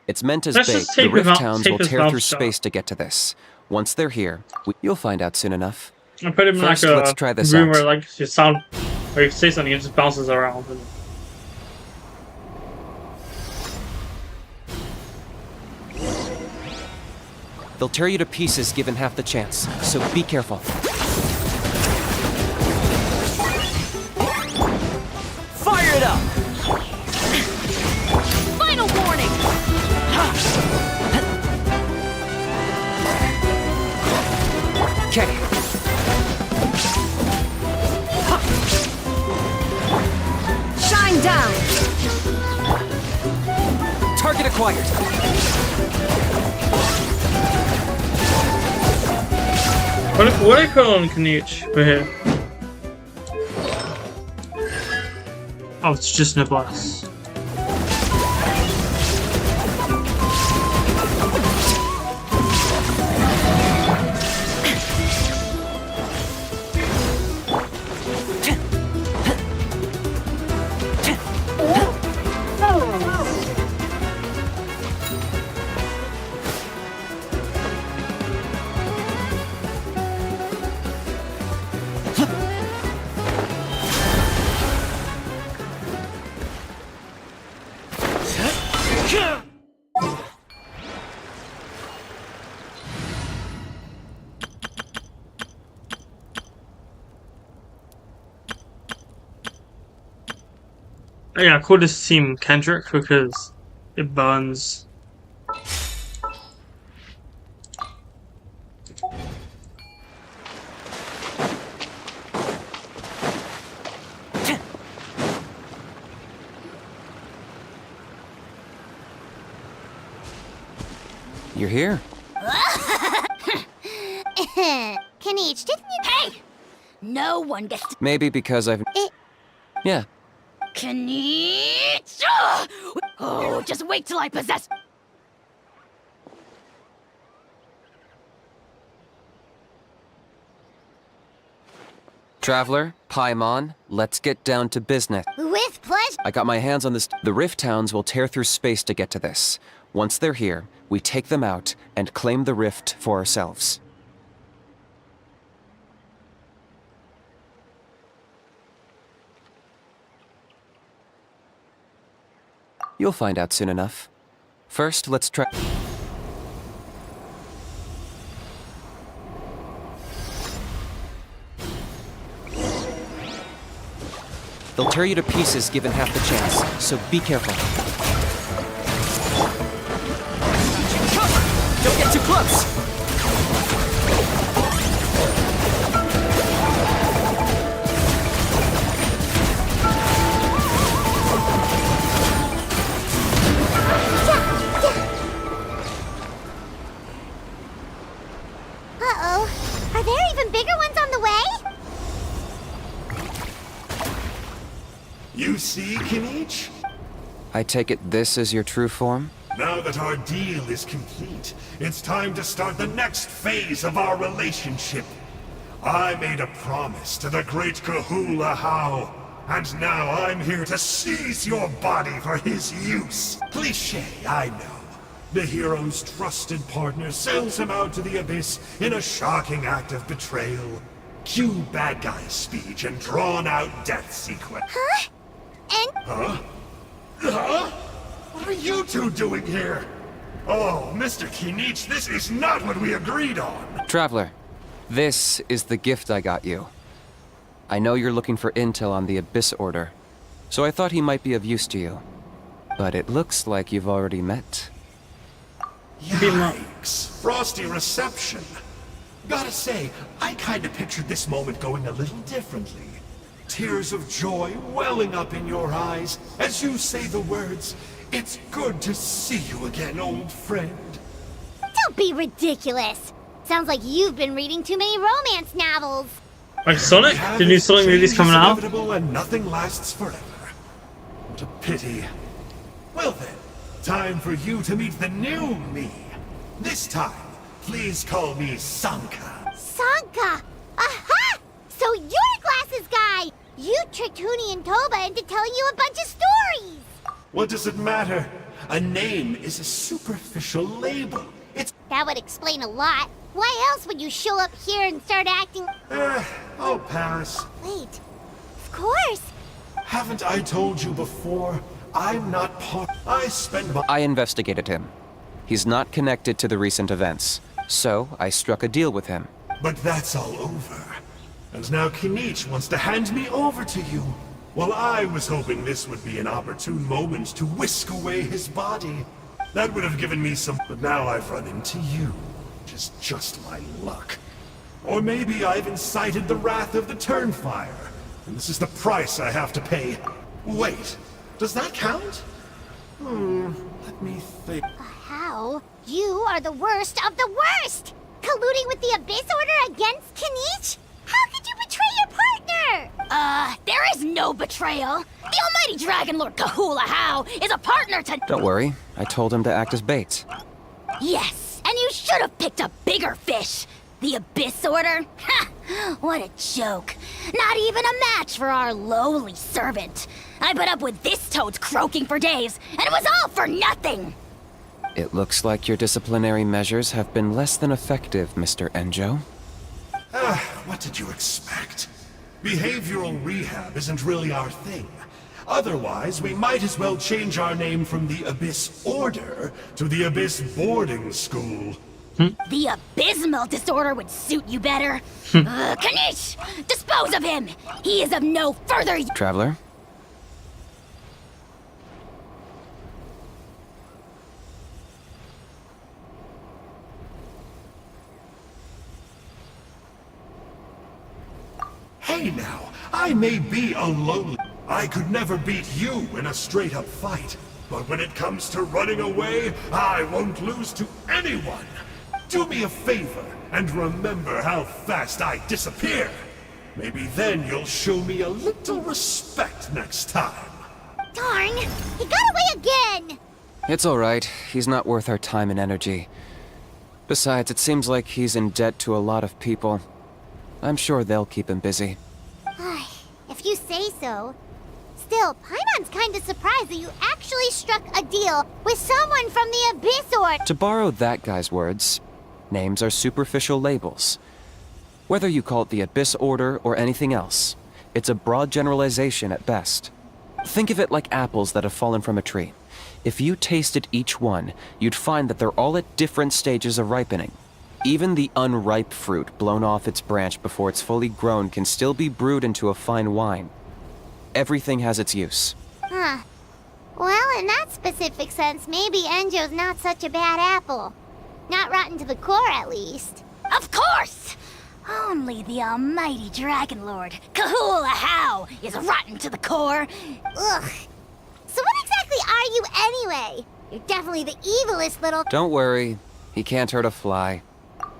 S4: It's meant as
S1: Let's
S4: bait.
S1: just
S4: The
S1: take
S4: rift
S1: his
S4: towns
S1: take
S4: will
S1: his
S4: tear
S1: mouth
S4: through
S1: shut.
S4: space to get to this. Once they're here, you'll find out soon enough.
S1: I put him in
S4: First,
S1: like a
S4: let's try this
S1: room
S4: out.
S1: where like you sound, or you say something, it just bounces around. And...
S4: They'll tear you to pieces given half the chance, so be careful.
S11: Fire it up!
S2: Final warning!
S4: Okay.
S2: Shine down!
S4: Target acquired.
S1: What do I put on Kinich for here? Oh, it's just an blast. Yeah, I call this team Kendrick because it burns.
S4: You're here.
S7: Kinich, didn't you?
S3: Hey! No one gets to.
S4: Maybe because I've... Yeah.
S3: Kinich! Oh, just wait till I possess.
S4: Traveler, Paimon, let's get down to business.
S7: With pleasure.
S4: I got my hands on this. The Rift Towns will tear through space to get to this. Once they're here, we take them out and claim the Rift for ourselves. You'll find out soon enough. First, let's try... They'll tear you to pieces given half the chance, so be careful.
S11: Don't get too close!
S7: Uh-oh. Are there even bigger ones on the way?
S10: You see, Kinich?
S4: I take it this is your true form?
S10: Now that our deal is complete, it's time to start the next phase of our relationship. I made a promise to the great Kahula How, and now I'm here to seize your body for his use. Cliché, I know. The hero's trusted partner sells him out to the abyss in a shocking act of betrayal. Cue bad guy speech and drawn-out death sequence.
S7: Huh? And
S10: Huh? Huh? What are you two doing here? Oh, Mr. Kinich, this is not what we agreed on.
S4: Traveler, this is the gift I got you. I know you're looking for intel on the Abyss Order, so I thought he might be of use to you. But it looks like you've already met.
S10: Yikes. Frosty reception. Gotta say, I kinda pictured this moment going a little differently. Tears of joy welling up in your eyes as you say the words, "It's good to see you again, old friend."
S7: don't be ridiculous. Sounds like you've been reading too many romance novels.
S1: Like Sonic? The new Sonic movie's coming out?
S10: Change is inevitable and nothing lasts forever. What a pity. Well then, time for you to meet the new me. This time, please call me Sanka.
S7: Sanka! Aha! So you're a glasses guy! You tricked Huni and Toba into telling you a bunch of stories!
S10: What does it matter? A name is a superficial label. It's...
S7: That would explain a lot. Why else would you show up here and start acting...
S10: I'll pass.
S7: Wait. Of course.
S10: Haven't I told you before? I'm not part... I spend my...
S4: I investigated him. He's not connected to the recent events. So I struck a deal with him.
S10: But that's all over. And now Kinich wants to hand me over to you. Well, I was hoping this would be an opportune moment to whisk away his body. That would have given me some... But now I've run into you, which is just my luck. Or maybe I've incited the wrath of the Turnfire, and this is the price I have to pay. Wait, does that count? Let me think.
S7: How? You are the worst of the worst! Colluding with the Abyss Order against Kinich? How could you betray your partner?
S3: There is no betrayal. The almighty Dragon Lord Kahula How is a partner to...
S4: Don't worry, I told him to act as bait.
S3: Yes, and you should have picked a bigger fish. The Abyss Order? Ha! What a joke. Not even a match for our lowly servant. I put up with this toad's croaking for days, and it was all for nothing.
S4: It looks like your disciplinary measures have been less than effective, Mr. Enjo.
S10: What did you expect? Behavioral rehab isn't really our thing. Otherwise, we might as well change our name from the Abyss Order to the Abyss Boarding School.
S3: The abysmal disorder would suit you better. Kinich! Dispose of him! He is of no further...
S4: Traveler?
S10: Hey now, I may be a lowly... I could never beat you in a straight-up fight. But when it comes to running away, I won't lose to anyone. Do me a favor, and remember how fast I disappear. Maybe then you'll show me a little respect next time.
S7: Darn! He got away again!
S4: It's alright. He's not worth our time and energy. Besides, it seems like he's in debt to a lot of people. I'm sure they'll keep him busy.
S7: If you say so. Still, Paimon's kinda surprised that you actually struck a deal with someone from the Abyss Order.
S4: To borrow that guy's words, names are superficial labels. Whether you call it the Abyss Order or anything else, it's a broad generalization at best. Think of it like apples that have fallen from a tree. If you tasted each one, you'd find that they're all at different stages of ripening. Even the unripe fruit blown off its branch before it's fully grown can still be brewed into a fine wine. Everything has its use.
S7: Huh. Well, in that specific sense, maybe Enjo's not such a bad apple. Not rotten to the core, at least.
S3: Of course! Only the almighty Dragon Lord, Kahula How, is rotten to the core.
S7: Ugh. So what exactly are you anyway? You're definitely the evilest little...
S4: Don't worry, he can't hurt a fly.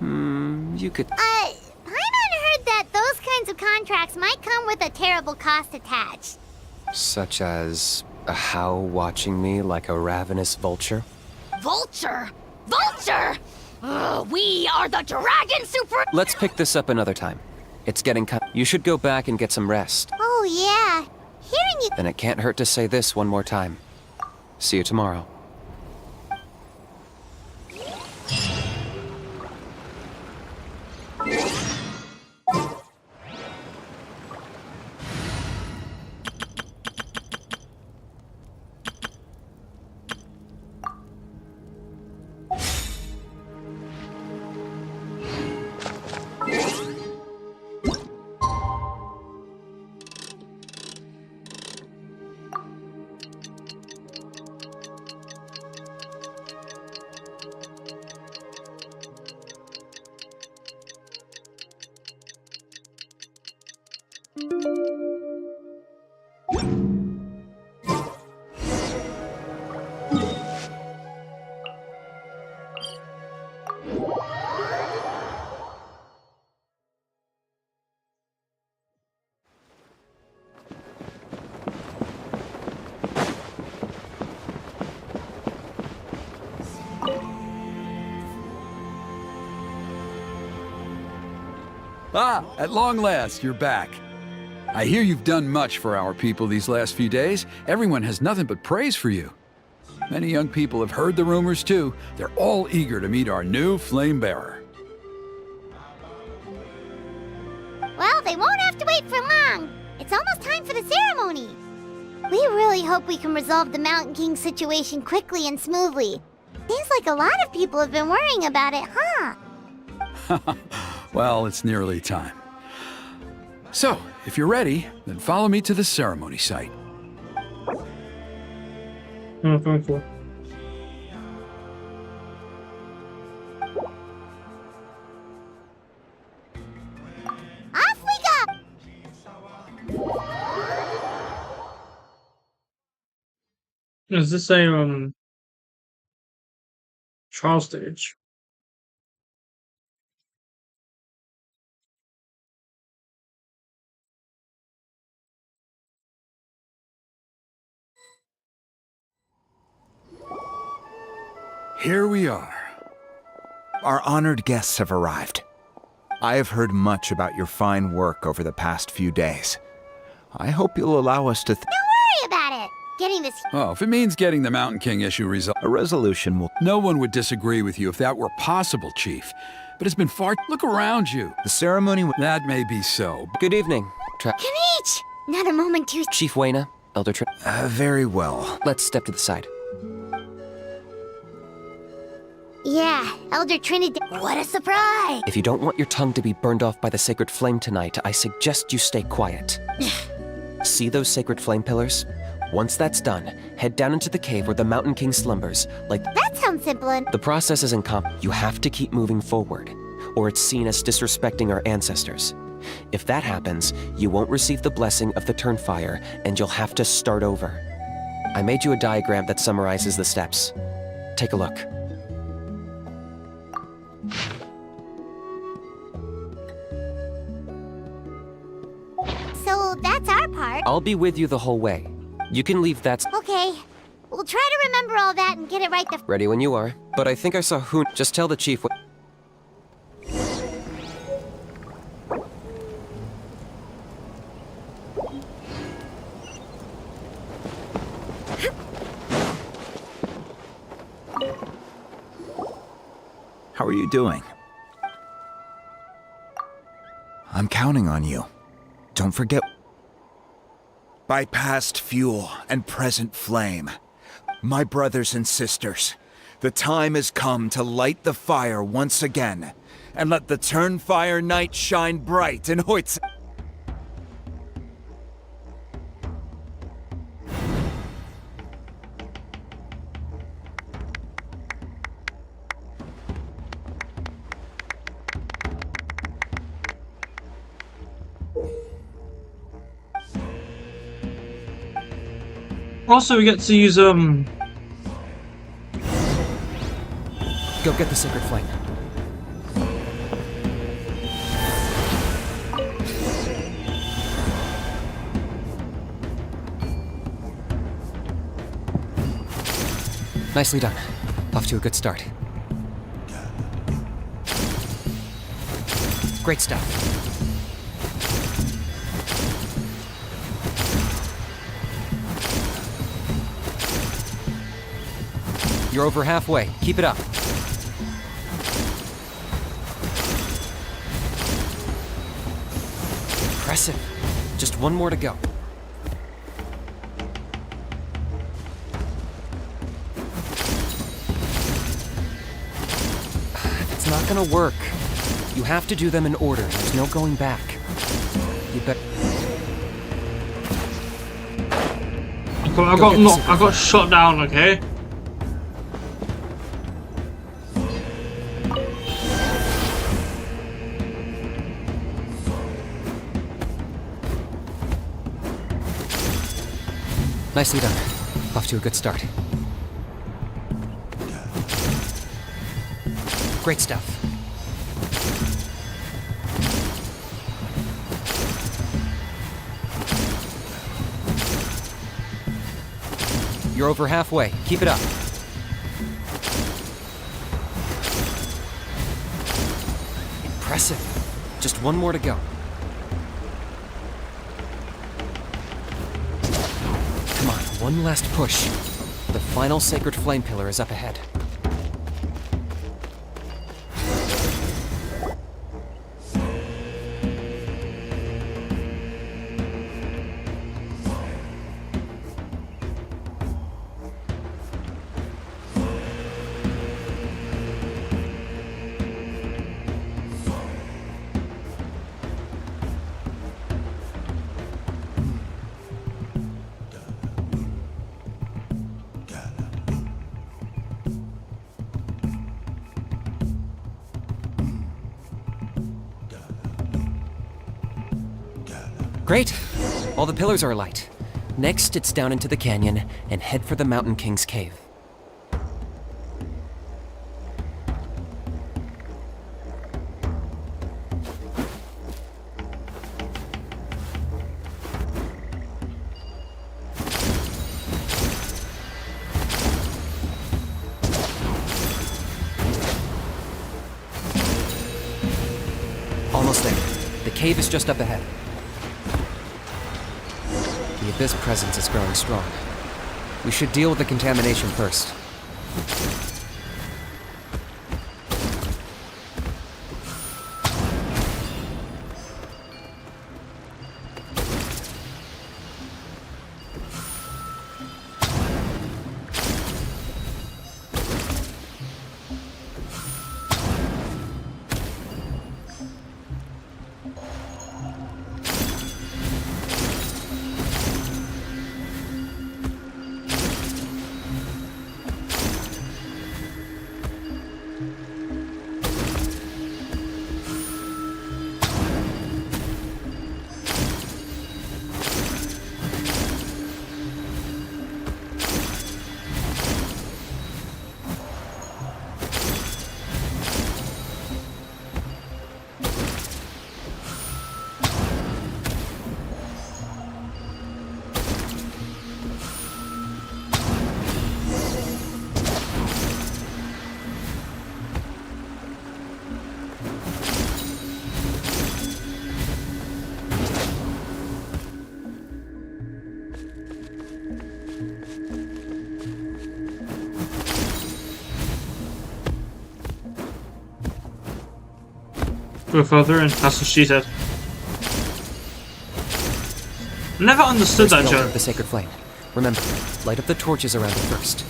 S4: You could...
S7: Paimon heard that those kinds of contracts might come with a terrible cost attached.
S4: Such as a How watching me like a ravenous vulture?
S3: Vulture? Vulture! We are the Dragon Super...
S4: Let's pick this up another time. It's getting You should go back and get some rest.
S7: Oh, yeah. Hearing you...
S4: Then it can't hurt to say this one more time. See you tomorrow.
S5: Ah, at long last, you're back. I hear you've done much for our people these last few days. Everyone has nothing but praise for you. Many young people have heard the rumors too. They're all eager to meet our new flame bearer.
S7: Well, they won't have to wait for long. It's almost time for the ceremony. We really hope we can resolve the Mountain King situation quickly and smoothly. Seems like a lot of people have been worrying about it, huh?
S5: Well, it's nearly time. So, if you're ready, then follow me to the ceremony site.
S1: Oh, very cool.
S7: Off we go!
S1: Is this a trial stage?
S5: Here we are.
S6: Our honored guests have arrived. I have heard much about your fine work over the past few days. I hope you'll allow us to
S7: Don't worry about it. Getting this
S5: Oh, if it means getting the Mountain King issue resolved.
S6: a resolution will...
S5: No one would disagree with you if that were possible, Chief. But it's been far. Look around you.
S6: The ceremony...
S5: That may be so.
S4: Good evening,
S7: Kinich! Not a moment too...
S4: Chief Wayna, Elder
S6: very well.
S4: Let's step to the side.
S7: Yeah, Elder Trinity...
S3: What a surprise!
S4: If you don't want your tongue to be burned off by the sacred flame tonight, I suggest you stay quiet. See those sacred flame pillars? Once that's done, head down into the cave where the Mountain King slumbers, like...
S7: That sounds simple and...
S4: The process is You have to keep moving forward, or it's seen as disrespecting our ancestors. If that happens, you won't receive the blessing of the Turnfire, and you'll have to start over. I made you a diagram that summarizes the steps. Take a look.
S7: So that's our part.
S4: I'll be with you the whole way. You can leave that...
S7: Okay. We'll try to remember all that and get it right the...
S4: Ready when you are. But I think I saw Hoon... Just tell the chief what...
S6: How are you doing? I'm counting on you. Don't forget... By past fuel and present flame, my brothers and sisters, the time has come to light the fire once again, and let the Turnfire night shine bright in Hoyt's...
S1: Also, we get to use
S4: Go get the sacred flame. Nicely done. Off to a good start. Great stuff. You're over halfway. Keep it up. Impressive. Just one more to go. It's not gonna work. You have to do them in order. There's no going back. You bet.
S1: I got shot down, okay?
S4: Nicely done. Off to a good start. Great stuff. You're over halfway. Keep it up. Impressive. Just one more to go. Come on, one last push. The final sacred flame pillar is up ahead. Great. All the pillars are alight. Next, it's down into the canyon and head for the Mountain King's cave. Almost there. The cave is just up ahead. The Abyss presence is growing strong. We should deal with the contamination first.
S1: Go further, and that's what she said. Never understood
S4: There's
S1: that
S4: the altar
S1: joke.
S4: of the sacred flame. Remember, light up the torches around it first.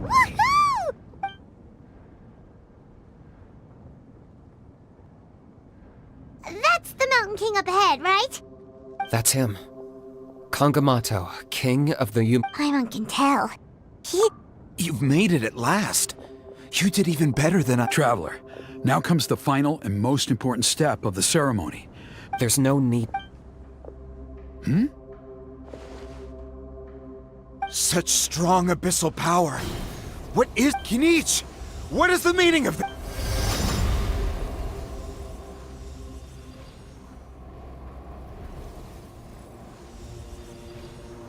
S7: Woohoo! That's the Mountain King up ahead, right?
S4: That's him. Kangamato, king of the
S7: Paimon can tell.
S6: You've made it at last. You did even better than I.
S5: Traveler, now comes the final and most important step of the ceremony.
S4: There's no need.
S6: Such strong abyssal power. What is Kinich? What is the meaning of that?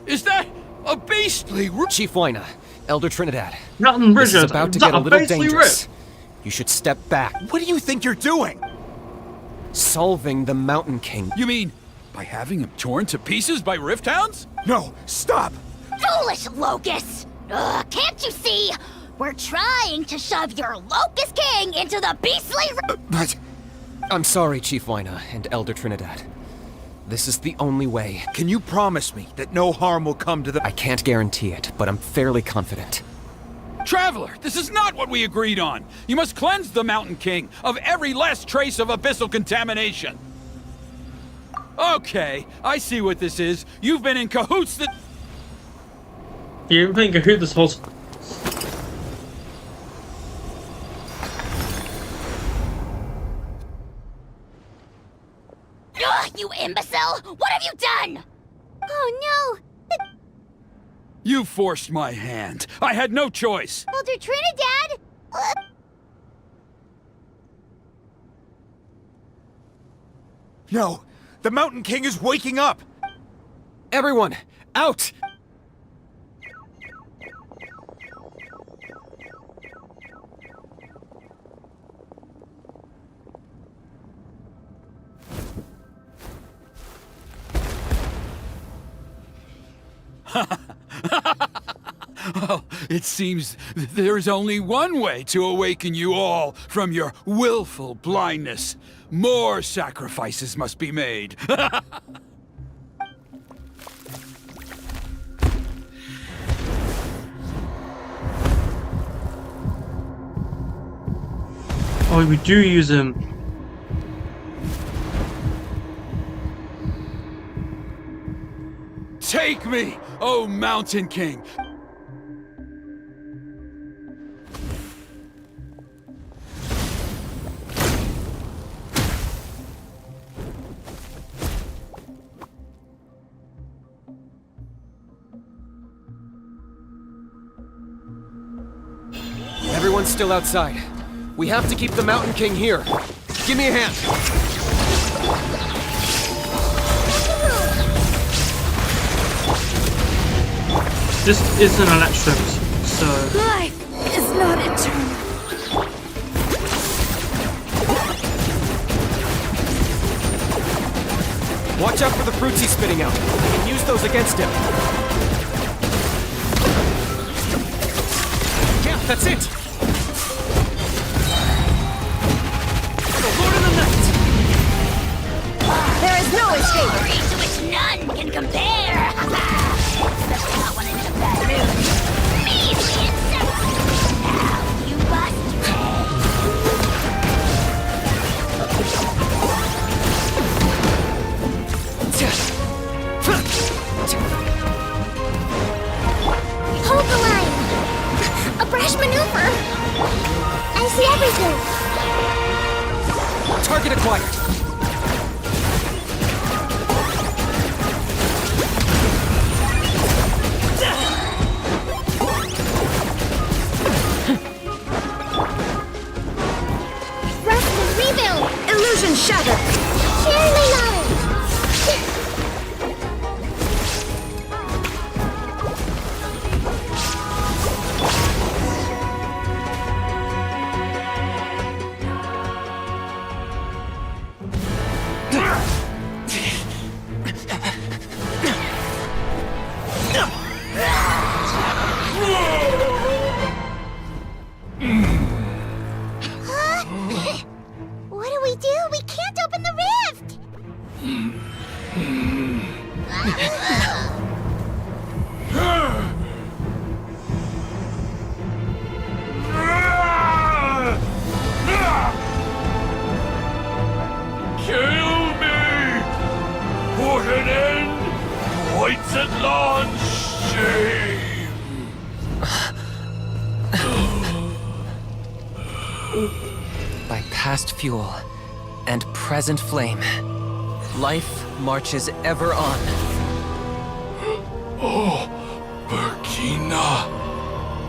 S5: Is that a beastly...
S4: Chief Waina, Elder Trinidad.
S1: Mountain
S4: This
S1: Bridges.
S4: is about to
S1: Is that
S4: get a little
S1: basically
S4: dangerous. You should step back.
S6: What do you think you're doing?
S4: Solving the Mountain King.
S5: You mean by having him torn to pieces by Rift Hounds?
S6: No, stop!
S3: Foolish Locust! Ugh, can't you see? We're trying to shove your Locust King into the beastly...
S6: But
S4: I'm sorry, Chief Waina and Elder Trinidad. This is the only way.
S6: can you promise me that no harm will come to the...
S4: I can't guarantee it, but I'm fairly confident.
S5: Traveler, this is not what we agreed on. You must cleanse the Mountain King of every last trace of abyssal contamination. Okay, I see what this is. You've been in cahoots that...
S1: You've been in cahoots this whole time.
S3: Ugh, you imbecile! What have you done?
S7: Oh no!
S5: You forced my hand. I had no choice.
S7: Elder Trinidad!
S6: No, the Mountain King is waking up!
S4: Everyone, out!
S5: Well, it seems there's only one way to awaken you all from your willful blindness. More sacrifices must be made.
S1: Oh, we do use him.
S5: Take me, oh Mountain King!
S4: Everyone's still outside. We have to keep the Mountain King here. Give me a hand.
S1: This isn't electric, so
S2: Life is not eternal.
S11: Watch out for the fruits he's spitting out. We can use those against him. Yeah, that's it! The Lord of the Night!
S2: There is no escape.
S3: Glory to which none can compare! Especially not when it's a bad mood. Measly insects! Now you must pay!
S7: Hold the line! A brash maneuver! I see everything!
S11: Target acquired.
S7: Rust and rebuild!
S2: Illusion shattered.
S7: Share my knowledge! What do we do? We can't open the rift!
S9: Kill me! Put an end to White Zetlan's shame!
S4: By past fuel and present flame, life marches ever on.
S9: Oh, Burkina,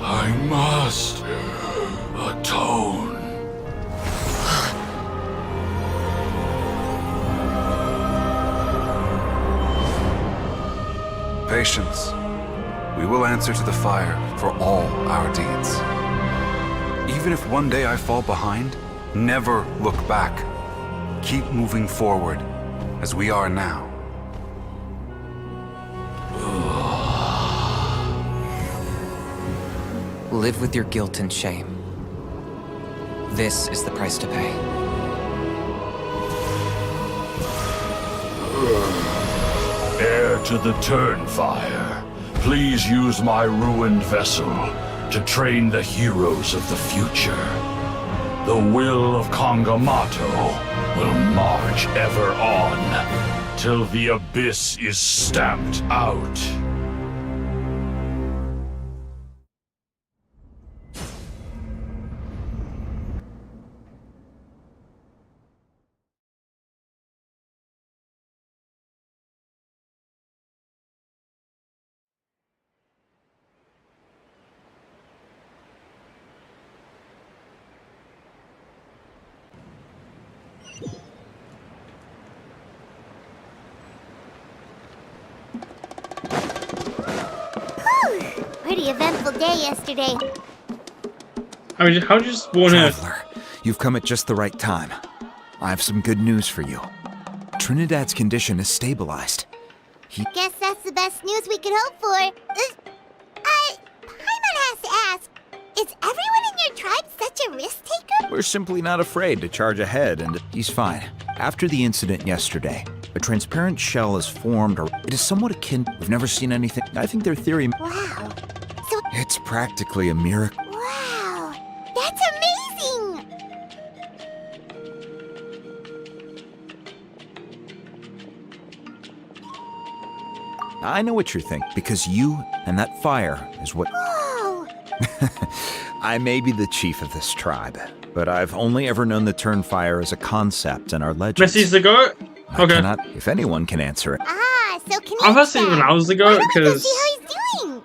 S9: I must atone.
S12: Patience. We will answer to the fire for all our deeds. Even if one day I fall behind, never look back. Keep moving forward, as we are now.
S4: Live with your guilt and shame. This is the price to pay.
S9: Heir to the Turnfire, please use my ruined vessel to train the heroes of the future. The will of Kangamato will march ever on, till the abyss is stamped out.
S7: Pretty eventful day yesterday.
S1: how did you spawn here?
S6: Traveler, you've come at just the right time. I have some good news for you. Trinidad's condition is stabilized.
S7: Guess that's the best news we could hope for. Paimon has to ask, is everyone in your tribe such a risk taker?
S6: We're simply not afraid to charge ahead, and he's fine. After the incident yesterday, a transparent shell is formed, or it is somewhat akin. We've never seen anything. I think their theory.
S7: Wow. So,
S6: It's practically a miracle.
S7: wow. That's amazing!
S6: I know what you're thinking, because you and that fire is what...
S7: Whoa!
S6: I may be the chief of this tribe, but I've only ever known the Turnfire as a concept in our legends.
S1: Messi's the goat?
S6: I
S1: Okay.
S6: cannot, if anyone can answer it.
S7: Ah, so Kinich
S1: I've actually when I was the
S7: Why
S1: goat,
S7: don't we go
S1: because...
S7: see how he's doing?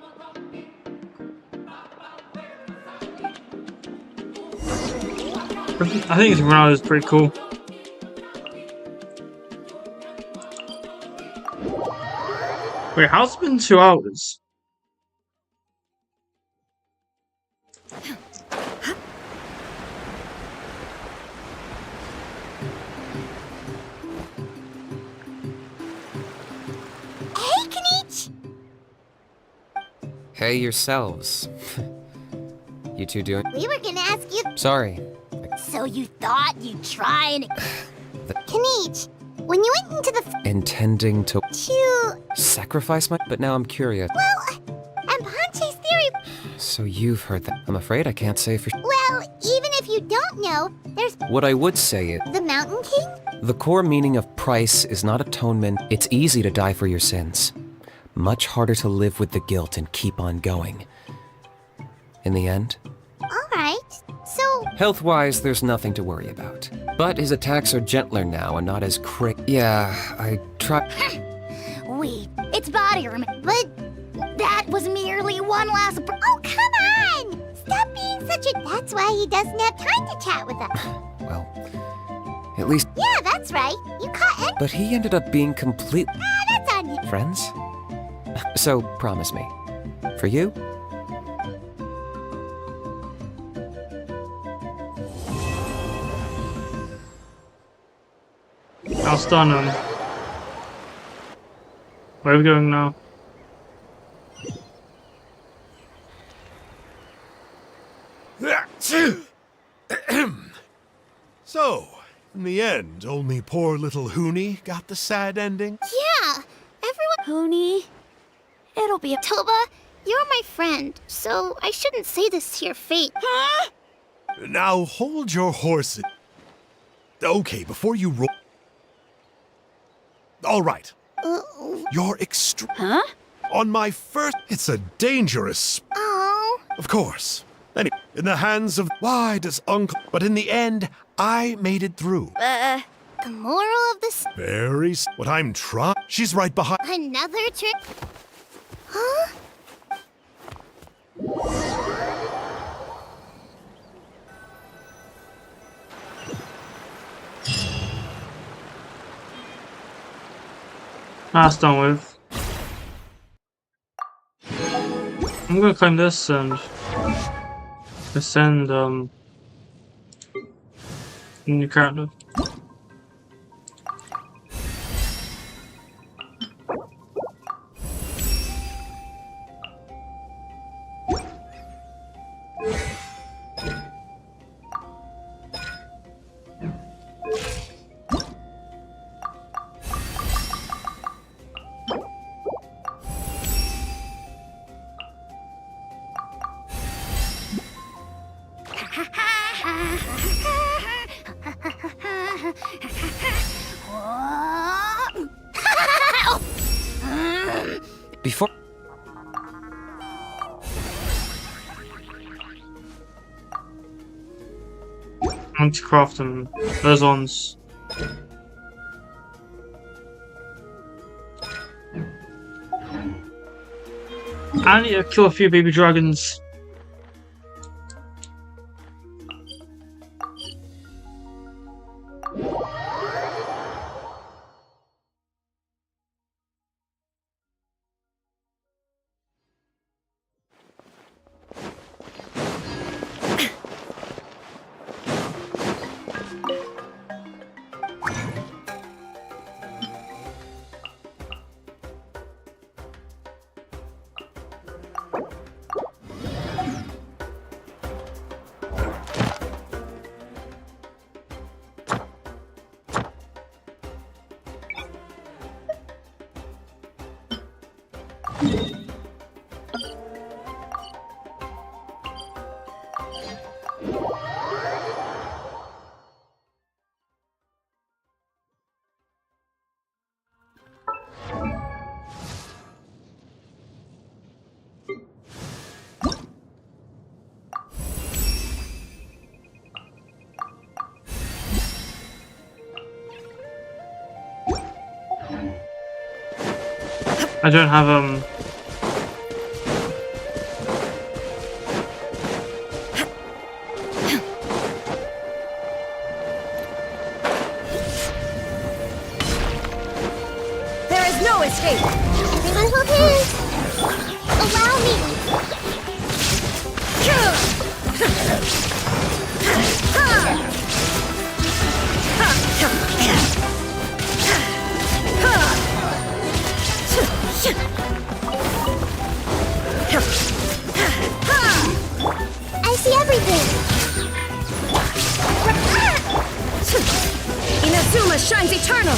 S1: I think his morale is pretty cool. Wait, how's it been 2 hours?
S7: Hey, Kinich!
S4: Hey yourselves. You two doing?
S7: We were gonna ask you...
S4: Sorry.
S3: So you thought you'd try and...
S7: Kinich, when you went into the...
S4: Intending to
S7: To...
S4: sacrifice my... But now I'm curious.
S7: Well, and Panche's theory...
S4: So you've heard that. I'm afraid I can't say for...
S7: Well, even if you don't know, there's
S4: What I would say is...
S7: the Mountain King?
S4: The core meaning of price is not atonement. It's easy to die for your sins. Much harder to live with the guilt and keep on going. In the end,
S7: Alright, so...
S4: health-wise, there's nothing to worry about. But his attacks are gentler now and not as Yeah, I try...
S3: Wait, it's body remain.
S7: But...
S3: That was merely one last...
S7: Oh, come on! Stop being such a... That's why he doesn't have time to chat with us.
S4: Well, at least...
S7: Yeah, that's right. You caught it.
S4: But he ended up being complete...
S7: That's on you.
S4: Friends? So, promise me. For you?
S1: I'll stun him. Where are we going now?
S10: So, in the end, only poor little Hoonie got the sad ending?
S7: Yeah, everyone...
S3: Pony, it'll be a...
S7: Toba, you're my friend, so I shouldn't say this to your face.
S3: Huh?
S10: Now hold your horses. Okay, before you roll... All right. You're
S3: Huh?
S10: On my first... It's a dangerous...
S7: Oh.
S10: Of course. Anyway, in the hands of... Why does Uncle... But in the end, I made it through.
S7: The moral of this...
S10: What I'm trying... She's right behind...
S7: Another trick... Huh?
S1: That's done with. I'm gonna claim this and ascend new character.
S4: Before...
S1: I need to craft them. Those ones. I need to kill a few baby dragons. I don't have
S2: There is no escape.
S7: Everyone hold hands. Allow me. I see everything.
S2: Inazuma shines eternal.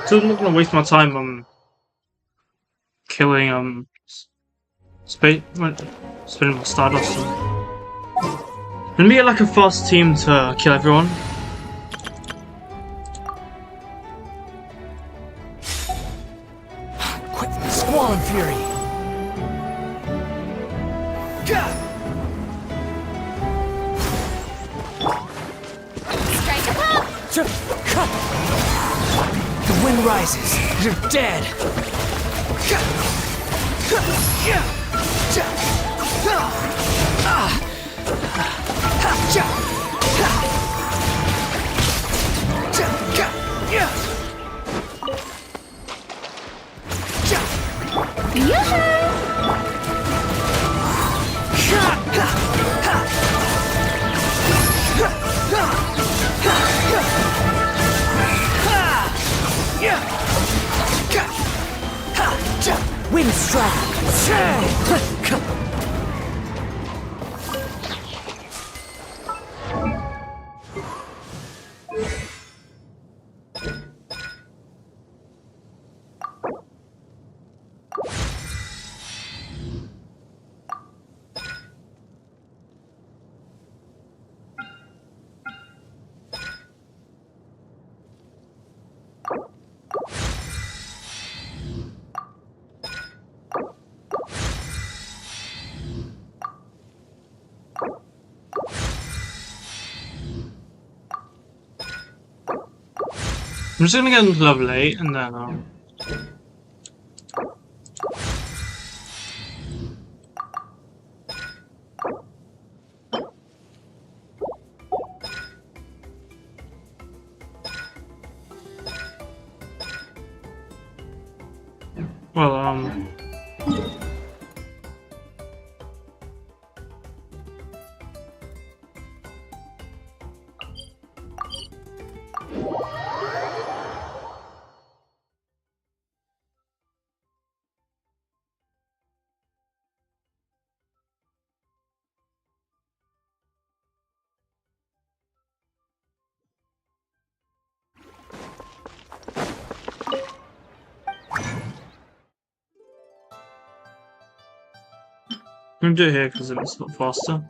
S1: So I'm not gonna waste my time killing spinning my Stardust. Let me get like a fast team to kill everyone.
S11: Quit squalling fury.
S3: Strike a pop!
S11: The wind rises. You're dead. Wind strike.
S1: I'm just gonna get into level 8 and then well I'm gonna do it here because it's a lot faster.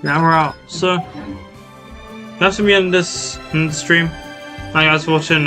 S1: now we're out. So that's gonna be in this stream. Thank you guys for watching.